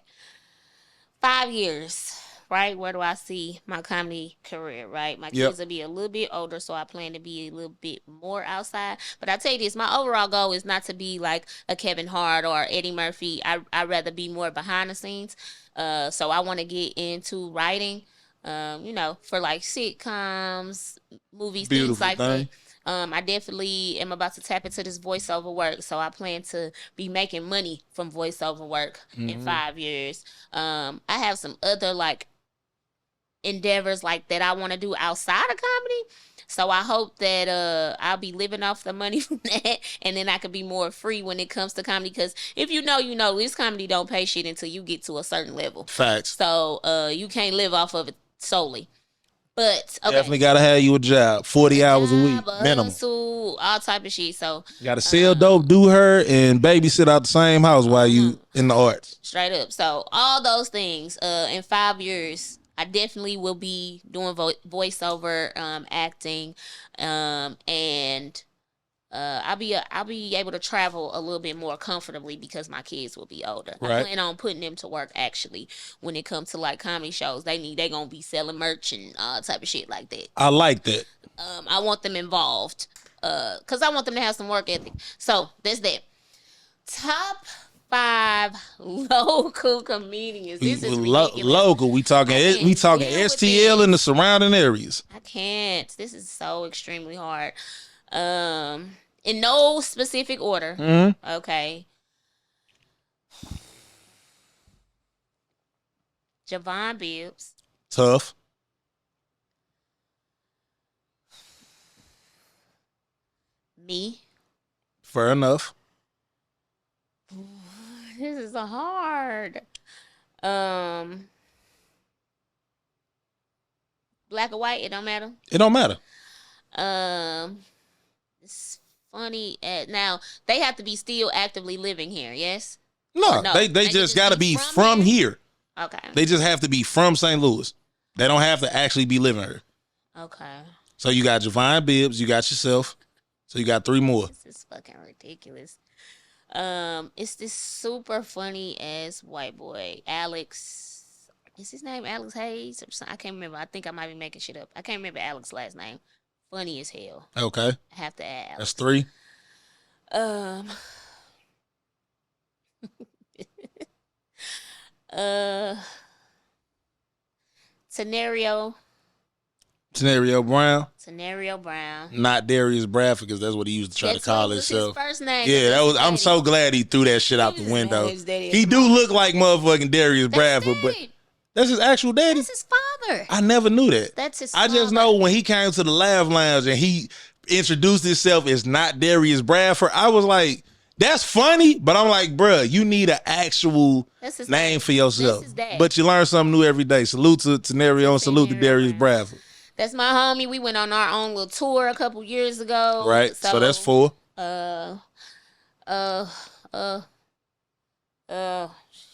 Speaker 2: 5 years, right? Where do I see my comedy career, right? My kids will be a little bit older, so I plan to be a little bit more outside. But I tell you this, my overall goal is not to be like a Kevin Hart or Eddie Murphy. I'd rather be more behind the scenes. So I want to get into writing. For like sitcoms, movies,
Speaker 1: beautiful
Speaker 2: things like
Speaker 1: thing.
Speaker 2: I definitely am about to tap into this voiceover work, so I plan to be making money from voiceover work in 5 years. I have some other like endeavors like that I want to do outside of comedy. So I hope that I'll be living off the money from that, and then I could be more free when it comes to comedy. Because if you know, this comedy don't pay shit until you get to a certain level.
Speaker 1: Facts.
Speaker 2: So you can't live off of it solely. But okay.
Speaker 1: Definitely gotta have you a job, 40 hours a week minimum.
Speaker 2: Hustle, all type of shit. So
Speaker 1: you gotta sell dope, do her, and babysit out the same house while you in the arts.
Speaker 2: Straight up. So all those things. In 5 years, I definitely will be doing voiceover, acting, and I'll be able to travel a little bit more comfortably because my kids will be older.
Speaker 1: Right.
Speaker 2: I plan on putting them to work actually when it comes to like comedy shows. They gonna be selling merch and all type of shit like that.
Speaker 1: I like that.
Speaker 2: I want them involved because I want them to have some work ethic. So that's that. Top 5 local comedians. This is ridiculous.
Speaker 1: Local. We talking STL and the surrounding areas.
Speaker 2: I can't. This is so extremely hard. In no specific order.
Speaker 1: Mm-hmm.
Speaker 2: Okay. Javon Bibbs.
Speaker 1: Tough.
Speaker 2: Me.
Speaker 1: Fair enough.
Speaker 2: This is hard. Black or white, it don't matter.
Speaker 1: It don't matter.
Speaker 2: It's funny. Now they have to be still actively living here. Yes.
Speaker 1: No, they just got to be from here.
Speaker 2: Okay.
Speaker 1: They just have to be from St. Louis. They don't have to actually be living here.
Speaker 2: Okay.
Speaker 1: So you got Javon Bibbs, you got yourself. So you got 3 more.
Speaker 2: This is fucking ridiculous. It's this super funny ass white boy, Alex. Is his name Alex Hayes or something? I can't remember. I think I might be making shit up. I can't remember Alex's last name. Funny as hell.
Speaker 1: Okay.
Speaker 2: I have to add Alex.
Speaker 1: That's 3.
Speaker 2: Tenario Brown.
Speaker 1: Not Darius Bradford, because that's what he used to try to call himself.
Speaker 2: His first name.
Speaker 1: Yeah, I'm so glad he threw that shit out the window. He do look like motherfucking Darius Bradford, but that's his actual daddy.
Speaker 2: That's his father.
Speaker 1: I never knew that.
Speaker 2: That's his father.
Speaker 1: I just know when he came to the Laugh Lounge and he introduced himself as not Darius Bradford, I was like, that's funny, but I'm like, bruh, you need an actual name for yourself. But you learn something new every day. Salute to Tenario and salute to Darius Bradford.
Speaker 2: That's my homie. We went on our own little tour a couple years ago.
Speaker 1: Right. So that's 4.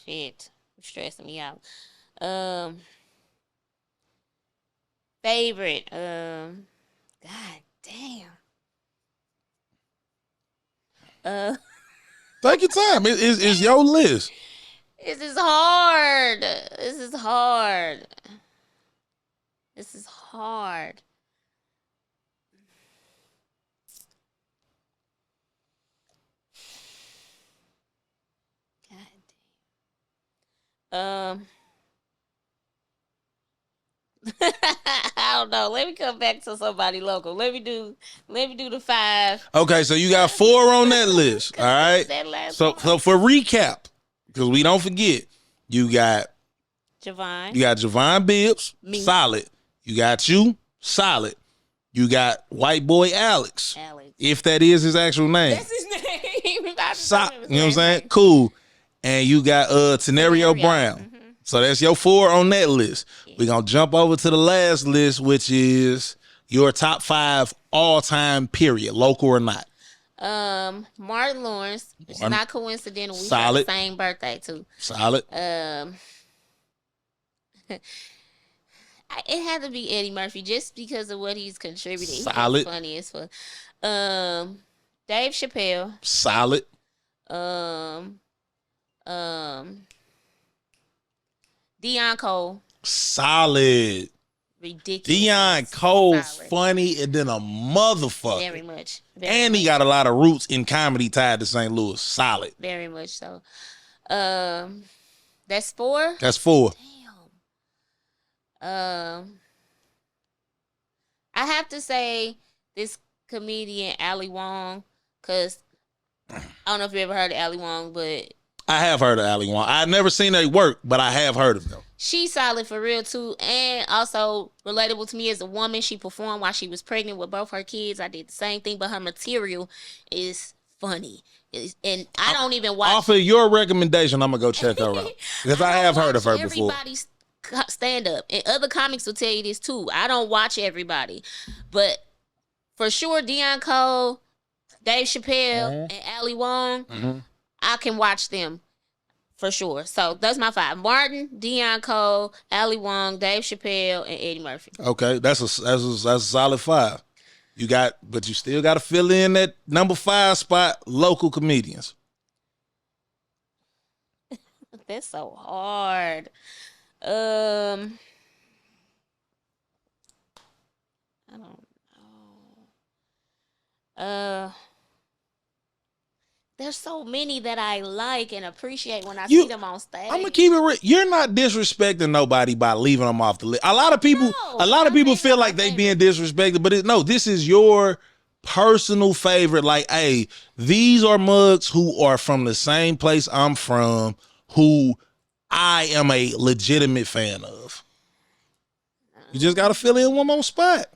Speaker 2: Shit. You're stressing me out. Favorite. God damn.
Speaker 1: Take your time. It's your list.
Speaker 2: This is hard. This is hard. God damn. I don't know. Let me come back to somebody local. Let me do the 5.
Speaker 1: Okay, so you got 4 on that list. All right. So for recap, because we don't forget, you got Javon Bibbs, solid. You got you, solid. You got white boy Alex. If that is his actual name.
Speaker 2: That's his name. You know
Speaker 1: what I'm saying? Cool. And you got Tenario Brown. Mm-hmm. So that's your 4 on that list. Yeah. We're going to jump over to the last list, which is your top 5 all-time period, local or not.
Speaker 2: Martin Lawrence, which is not coincidental. We
Speaker 1: solid.
Speaker 2: have the same birthday, too.
Speaker 1: Solid.
Speaker 2: It had to be Eddie Murphy just because of what he's contributed.
Speaker 1: Solid.
Speaker 2: He's funny as fuck. Dave Chappelle.
Speaker 1: Solid.
Speaker 2: Deion Cole.
Speaker 1: Solid.
Speaker 2: Ridiculous.
Speaker 1: Deion Cole, funny and then a motherfucker.
Speaker 2: Very much.
Speaker 1: And he got a lot of roots in comedy tied to St. Louis. Solid.
Speaker 2: Very much so. That's 4?
Speaker 1: That's 4.
Speaker 2: Damn. I have to say this comedian Ali Wong, because I don't know if you ever heard of Ali Wong, but
Speaker 1: I have heard of Ali Wong. I've never seen her work, but I have heard of them.
Speaker 2: She's solid for real too, and also relatable to me as a woman. She performed while she was pregnant with both her kids. I did the same thing, but her material is funny. And I don't even watch.
Speaker 1: Off of your recommendation, I'm gonna go check her out because I have heard of her before.
Speaker 2: Everybody's stand up, and other comics will tell you this too. I don't watch everybody, but for sure, Deion Cole, Dave Chappelle, and Ali Wong, I can watch them for sure. So that's my 5: Martin, Deion Cole, Ali Wong, Dave Chappelle, and Eddie Murphy.
Speaker 1: Okay, that's a solid 5. But you still got to fill in that number 5 spot. Local comedians.
Speaker 2: That's so hard. I don't know. There's so many that I like and appreciate when I see them on stage.
Speaker 1: I'm gonna keep it real. You're not disrespecting nobody by leaving them off the list. A lot of people feel like they being disrespected, but this is your personal favorite. Like, hey, these are mugs who are from the same place I'm from, who I am a legitimate fan of. You just gotta fill in one more spot.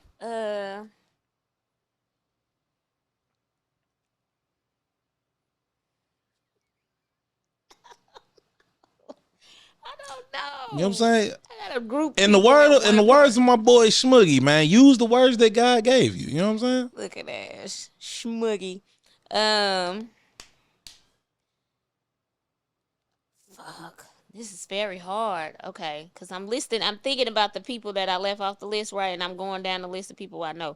Speaker 1: You know what I'm saying?
Speaker 2: I got a group.
Speaker 1: In the words of my boy Smuggy, man, use the words that God gave you. You know what I'm saying?
Speaker 2: Look at that, Smuggy. Fuck. This is very hard. Okay, because I'm thinking about the people that I left off the list, right? And I'm going down the list of people I know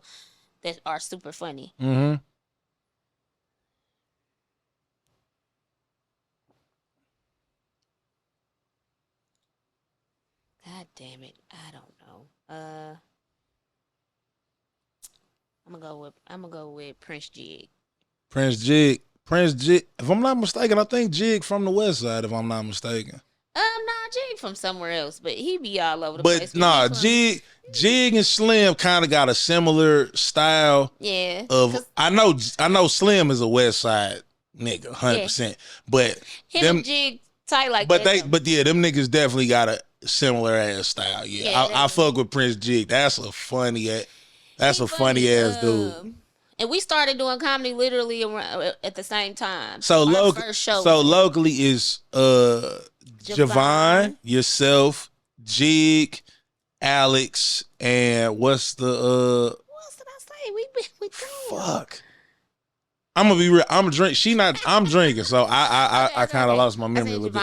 Speaker 2: that are super funny.
Speaker 1: Mm-hmm.
Speaker 2: God damn it. I don't know. I'm gonna go with Prince Jig.
Speaker 1: Prince Jig. If I'm not mistaken, I think Jig from the West Side, if I'm not mistaken.
Speaker 2: Nah, Jig from somewhere else, but he be all over the place.
Speaker 1: But nah, Jig and Slim kind of got a similar style.
Speaker 2: Yeah.
Speaker 1: I know Slim is a West Side nigga, 100%. But
Speaker 2: him and Jig tight like
Speaker 1: that.
Speaker 2: But
Speaker 1: them niggas definitely got a similar ass style. Yeah, I fuck with Prince Jig. That's a funny ass dude.
Speaker 2: And we started doing comedy literally at the same time.
Speaker 1: So locally is Javon, yourself, Jig, Alex, and what's the
Speaker 2: what did I say? We doing.
Speaker 1: Fuck. I'm gonna be real. I'm drinking, so I kind of lost my memory a little bit.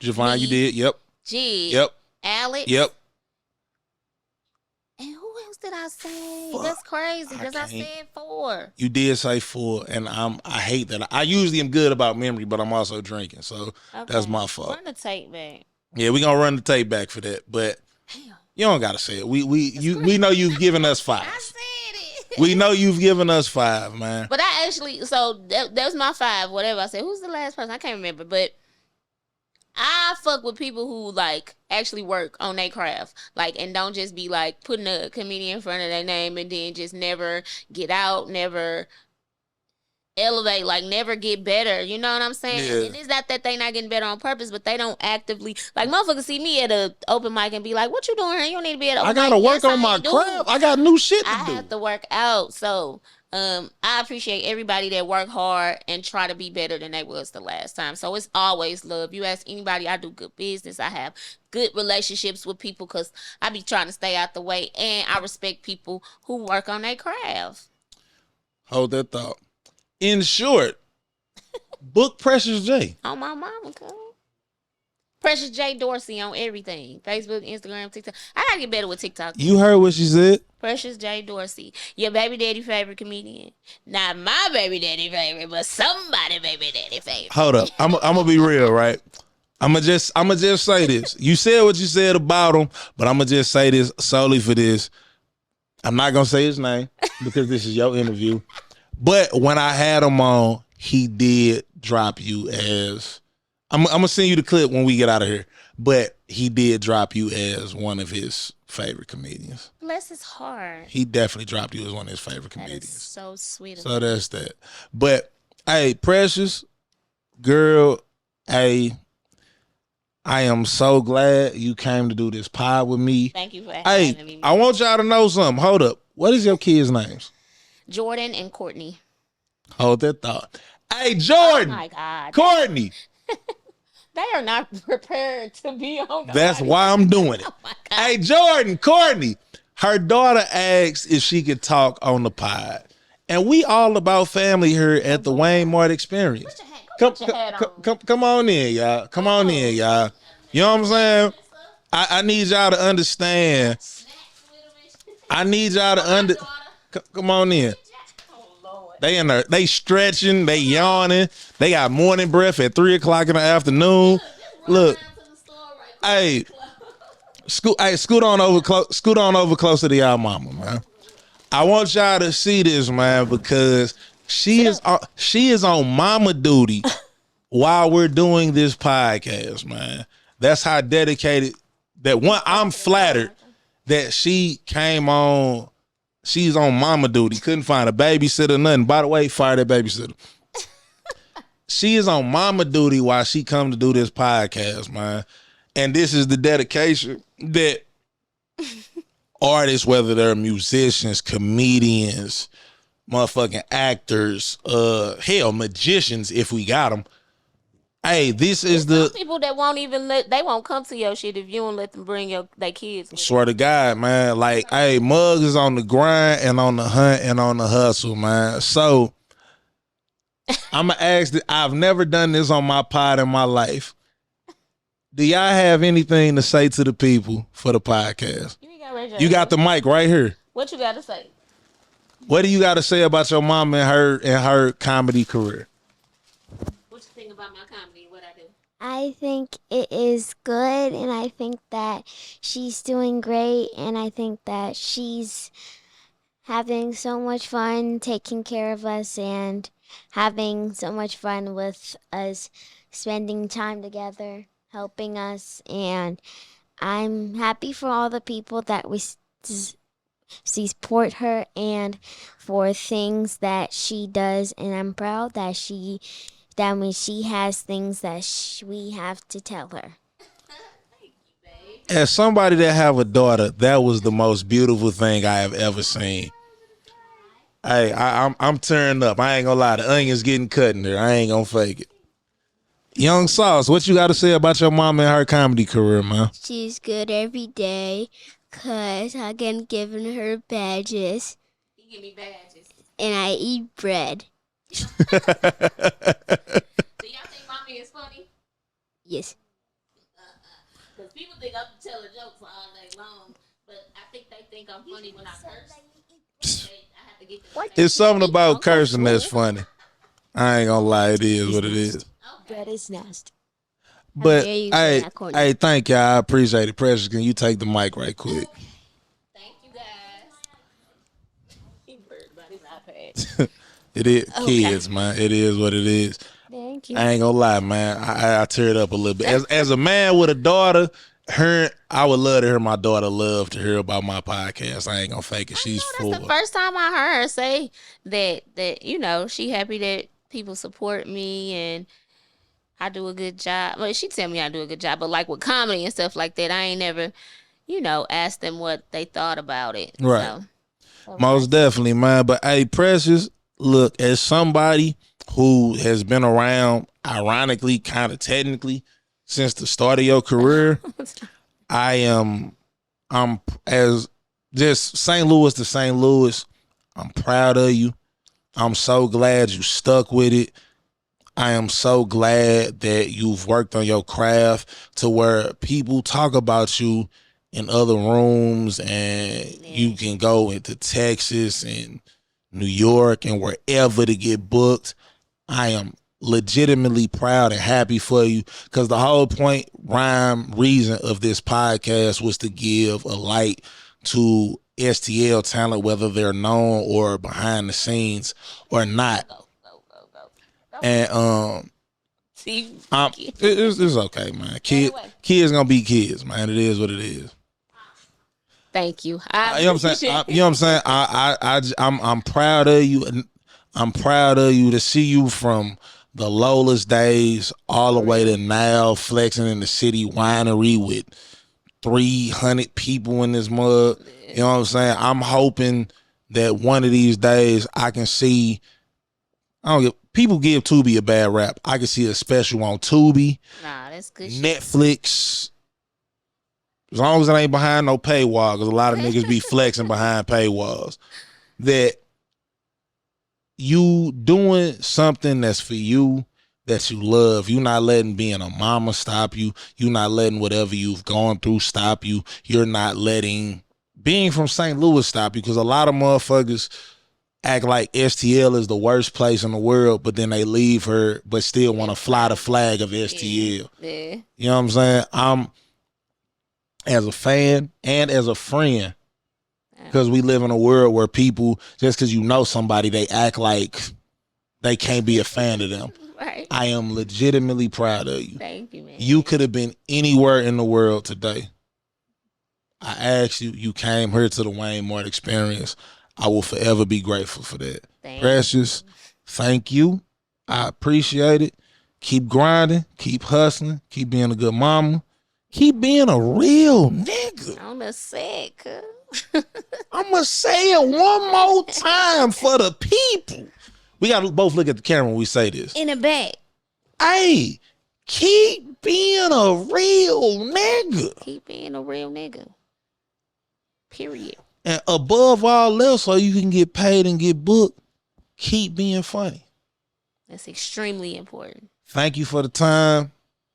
Speaker 1: Javon, you did. Yep.
Speaker 2: Jig.
Speaker 1: Yep.
Speaker 2: Alex.
Speaker 1: Yep.
Speaker 2: And who else did I say? Fuck. That's crazy because I said 4.
Speaker 1: You did say 4, and I hate that. I usually am good about memory, but I'm also drinking, so that's my fault.
Speaker 2: Run the tape back.
Speaker 1: Yeah, we gonna run the tape back for that, but you don't gotta say it. We know you've given us 5.
Speaker 2: I said it.
Speaker 1: We know you've given us 5, man.
Speaker 2: But I actually, that was my 5. Whatever I said. Who's the last person? I can't remember, but I fuck with people who like actually work on their craft, like, and don't just be like putting a comedian in front of their name and then just never get out, never elevate, like never get better. You know what I'm saying?
Speaker 1: Yeah.
Speaker 2: And it's not that they not getting better on purpose, but they don't actively, like, motherfuckers see me at a open mic and be like, "What you doing here? You don't need to be at an open mic."
Speaker 1: I gotta work on my craft. I got new shit to do.
Speaker 2: I have to work out, so. I appreciate everybody that work hard and try to be better than they was the last time. So it's always love. You ask anybody, I do good business. I have good relationships with people because I be trying to stay out the way, and I respect people who work on their craft.
Speaker 1: Hold that thought. In short, book Precious J.
Speaker 2: On my mama, cuz. Precious J Dorsey on everything. Facebook, Instagram, TikTok. I gotta get better with TikTok.
Speaker 1: You heard what she said?
Speaker 2: Precious J Dorsey. Your baby daddy favorite comedian. Not my baby daddy favorite, but somebody baby daddy favorite.
Speaker 1: Hold up. I'm gonna be real, right? I'm gonna just say this. You said what you said about him, but I'm gonna just say this solely for this. I'm not gonna say his name because this is your interview. But when I had him on, he did drop you as... I'm gonna send you the clip when we get out of here. But he did drop you as one of his favorite comedians.
Speaker 2: bless his heart.
Speaker 1: He definitely dropped you as one of his favorite comedians.
Speaker 2: That is so sweet.
Speaker 1: So that's that. But hey, Precious girl, hey, I am so glad you came to do this pod with me.
Speaker 2: Thank you for having me.
Speaker 1: I want y'all to know something. Hold up. What is your kids' names?
Speaker 2: Jordan and Courtney.
Speaker 1: Hold that thought. Hey, Jordan.
Speaker 2: Oh my God.
Speaker 1: Courtney.
Speaker 2: They are not prepared to be on.
Speaker 1: That's why I'm doing it.
Speaker 2: Oh my God.
Speaker 1: Hey, Jordan, Courtney. Her daughter asked if she could talk on the pod. And we all about family here at the Waynemart Experience. Come on in, y'all. Come on in, y'all. You know what I'm saying? I need y'all to understand. I need y'all to come on in. They in there, they stretching, they yawning, they got morning breath at 3:00 in the afternoon. Look, hey, scoot on over closer to y'all mama, man. I want y'all to see this, man, because she is on mama duty while we're doing this podcast, man. That's how dedicated that one. I'm flattered that she came on. She's on mama duty. Couldn't find a babysitter, nothing. By the way, fire that babysitter. She is on mama duty while she come to do this podcast, man. And this is the dedication that artists, whether they're musicians, comedians, motherfucking actors, hell, magicians, if we got them. Hey, this is the
Speaker 2: people that won't come to your shit if you don't let them bring their kids.
Speaker 1: Swear to God, man. Like, hey, Muggs is on the grind and on the hunt and on the hustle, man. So I'm gonna ask. I've never done this on my pod in my life. Do y'all have anything to say to the people for the podcast? You got the mic right here.
Speaker 2: What you got to say?
Speaker 1: What do you got to say about your mom and her comedy career?
Speaker 2: What you think about my comedy? What I do?
Speaker 3: I think it is good, and I think that she's doing great, and I think that she's having so much fun taking care of us and having so much fun with us spending time together, helping us, and I'm happy for all the people that we support her and for things that she does, and I'm proud that when she has things that we have to tell her.
Speaker 1: As somebody that have a daughter, that was the most beautiful thing I have ever seen. Hey, I'm tearing up. I ain't gonna lie. The onion's getting cut in there. I ain't gonna fake it. Young Sauce, what you got to say about your mom and her comedy career, man?
Speaker 3: She's good every day because I can give her badges.
Speaker 2: You give me badges.
Speaker 3: And I eat bread.
Speaker 2: Do y'all think mommy is funny?
Speaker 3: Yes.
Speaker 2: Because people think I'm telling jokes all day long, but I think they think I'm funny when I curse. I have to get
Speaker 1: It's something about cursing that's funny. I ain't gonna lie, it is what it is.
Speaker 3: Bread is nasty.
Speaker 1: But hey, thank y'all. I appreciate it. Precious, can you take the mic right quick?
Speaker 2: Thank you guys. He worried about his iPad.
Speaker 1: It is kids, man. It is what it is.
Speaker 3: Thank you.
Speaker 1: I ain't gonna lie, man. I teared up a little bit. As a man with a daughter, I would love to hear my daughter love to hear about my podcast. I ain't gonna fake it. She's full.
Speaker 2: That's the first time I heard her say that she happy that people support me and I do a good job. Well, she tell me I do a good job, but like with comedy and stuff like that, I ain't never, asked them what they thought about it.
Speaker 1: Right. So most definitely, man. But hey, Precious, look, as somebody who has been around, ironically, kind of technically, since the start of your career, I'm as just St. Louis to St. Louis. I'm proud of you. I'm so glad you stuck with it. I am so glad that you've worked on your craft to where people talk about you in other rooms and you can go into Texas and New York and wherever to get booked. I am legitimately proud and happy for you because the whole point, reason of this podcast was to give a light to STL talent, whether they're known or behind the scenes or not. And it's okay, man. Kids gonna be kids, man. It is what it is.
Speaker 2: Thank you.
Speaker 1: You know what I'm saying? You know what I'm saying? I'm proud of you. I'm proud of you to see you from the lowest days all the way to now, flexing in the city winery with 300 people in this mug. You know what I'm saying? I'm hoping that one of these days I can see. People give Tubi a bad rap. I can see a special on Tubi.
Speaker 2: Nah, that's good
Speaker 1: Netflix. As long as it ain't behind no paywall, because a lot of niggas be flexing behind paywalls. That you doing something that's for you, that you love. You not letting being a mama stop you. You not letting whatever you've gone through stop you. You're not letting being from St. Louis stop you, because a lot of motherfuckers act like STL is the worst place in the world, but then they leave her, but still want to fly the flag of STL.
Speaker 2: Yeah.
Speaker 1: You know what I'm saying? I'm, as a fan and as a friend, because we live in a world where people, just because you know somebody, they act like they can't be a fan of them.
Speaker 2: Right.
Speaker 1: I am legitimately proud of you.
Speaker 2: Thank you, man.
Speaker 1: You could have been anywhere in the world today. I asked you, you came here to the Waynemart Experience. I will forever be grateful for that. Precious, thank you. I appreciate it. Keep grinding, keep hustling, keep being a good mama, keep being a real nigga.
Speaker 2: On the sick.
Speaker 1: I'm going to say it one more time for the people. We got to both look at the camera when we say this.
Speaker 2: In the back.
Speaker 1: Hey, keep being a real nigga.
Speaker 2: Keep being a real nigga. Period.
Speaker 1: And above all else, so you can get paid and get booked, keep being funny.
Speaker 2: That's extremely important.
Speaker 1: Thank you for the time.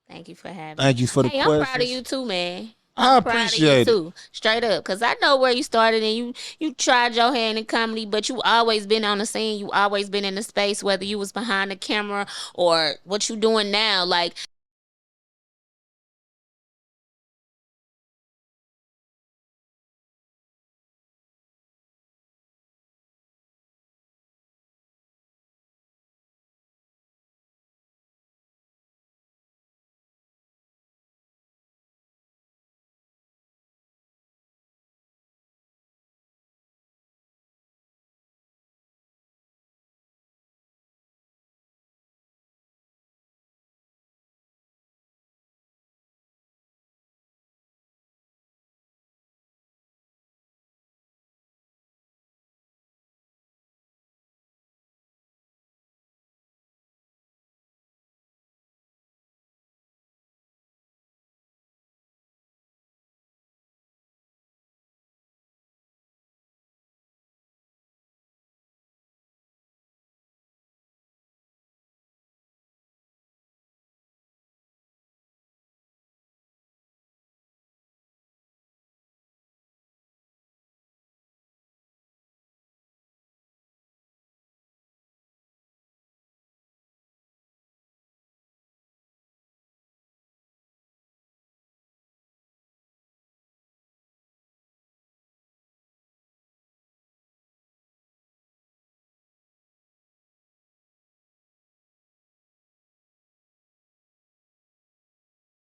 Speaker 2: Thank you for having
Speaker 1: me. Thank you for the questions.
Speaker 2: I'm proud of you too, man.
Speaker 1: I appreciate it
Speaker 2: too, straight up, because I know where you started and you tried your hand in comedy, but you always been on the scene. You always been in the space, whether you was behind the camera or what you doing now. Like,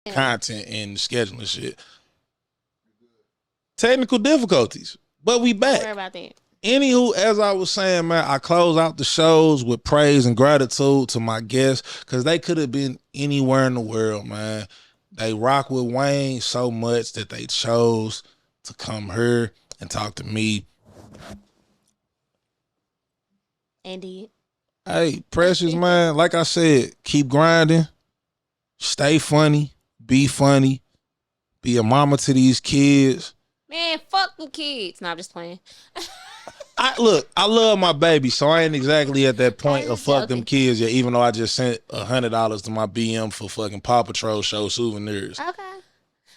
Speaker 1: content and scheduling shit. Technical difficulties, but we back.
Speaker 2: Don't worry about that.
Speaker 1: Anywho, as I was saying, man, I close out the shows with praise and gratitude to my guests, because they could have been anywhere in the world, man. They rock with Wayne so much that they chose to come here and talk to me.
Speaker 2: Indeed.
Speaker 1: Hey, Precious, man, like I said, keep grinding, stay funny, be a mama to these kids.
Speaker 2: Man, fuck them kids. No, I'm just playing.
Speaker 1: I love my baby, so I ain't exactly at that point of fuck them kids yet, even though I just sent $100 to my BM for fucking Paw Patrol show souvenirs.
Speaker 2: Okay.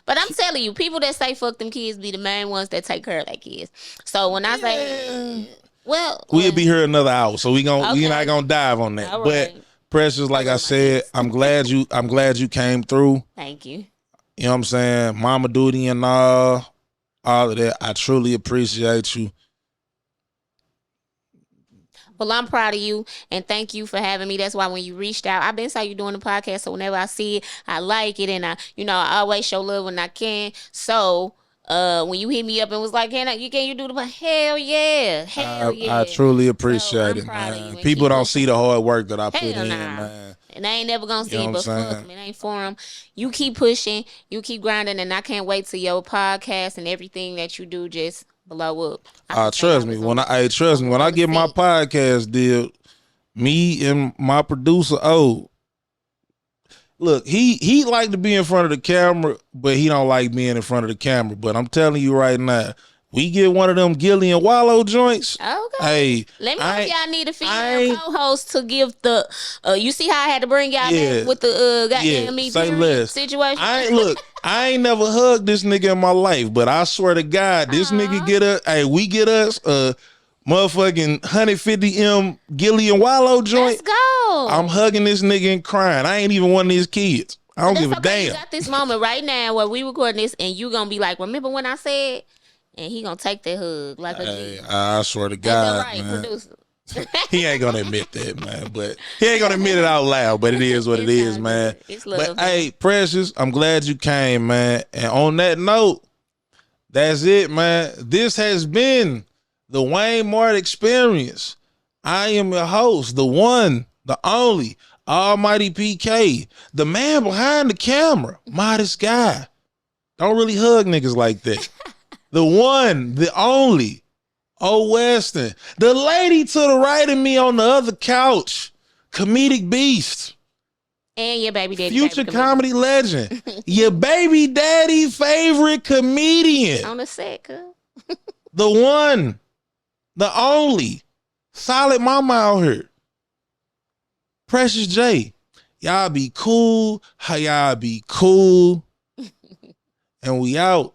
Speaker 2: But I'm telling you, people that say fuck them kids be the main ones that take care of their kids. So when I say, we'll
Speaker 1: be here another hour, so we're not gonna dive on that.
Speaker 2: All
Speaker 1: but
Speaker 2: right.
Speaker 1: Precious, like I said, I'm glad you came through.
Speaker 2: Thank you.
Speaker 1: You know what I'm saying? Mama duty and all of that. I truly appreciate you.
Speaker 2: Well, I'm proud of you, and thank you for having me. That's why when you reached out, I've been saw you doing the podcast, so whenever I see it, I like it, and I always show love when I can. So when you hit me up and was like, can you do the hell yeah.
Speaker 1: I truly appreciate
Speaker 2: I'm
Speaker 1: it,
Speaker 2: proud of
Speaker 1: man.
Speaker 2: you, and
Speaker 1: People
Speaker 2: keep
Speaker 1: don't
Speaker 2: pushing.
Speaker 1: see the hard work that I put
Speaker 2: Hell
Speaker 1: in,
Speaker 2: nah.
Speaker 1: man.
Speaker 2: And I ain't never gonna see
Speaker 1: You know
Speaker 2: it, but
Speaker 1: what I'm
Speaker 2: fuck
Speaker 1: saying?
Speaker 2: them. It ain't for them. You keep pushing, you keep grinding, and I can't wait till your podcast and everything that you do just blow up.
Speaker 1: Trust me. When I get my podcast deal, me and my producer, look, he like to be in front of the camera, but he don't like being in front of the camera. But I'm telling you right now, we get one of them Gilly and Wallow joints.
Speaker 2: Okay.
Speaker 1: Hey,
Speaker 2: let me know if y'all need a female co-host to give the. You see how I had to bring y'all back with the goddamn me period situation.
Speaker 1: I ain't never hugged this nigga in my life, but I swear to God, this nigga get us. Hey, we get us a motherfucking 150M Gilly and Wallow joint.
Speaker 2: Let's go.
Speaker 1: I'm hugging this nigga and crying. I ain't even one of his kids. I don't give a damn.
Speaker 2: You got this moment right now where we recording this, and you gonna be like, remember when I said? And he gonna take that hug like a G.
Speaker 1: I swear to God,
Speaker 2: right,
Speaker 1: man.
Speaker 2: producer.
Speaker 1: He ain't gonna admit that, man. But he ain't gonna admit it out loud. But it is what it is, man.
Speaker 2: It's love.
Speaker 1: But hey, Precious, I'm glad you came, man. And on that note, that's it, man. This has been the Waynemart Experience. I am your host, the one, the only, Almighty PK, the man behind the camera, modest guy. Don't really hug niggas like that. The one, the only, O Weston. The lady to the right of me on the other couch, comedic beast.
Speaker 2: And your baby daddy.
Speaker 1: Future comedy legend. Your baby daddy favorite comedian.
Speaker 2: On the set,
Speaker 1: the one, the only, solid mama out here. Precious J. Y'all be cool. How y'all be cool. And we out.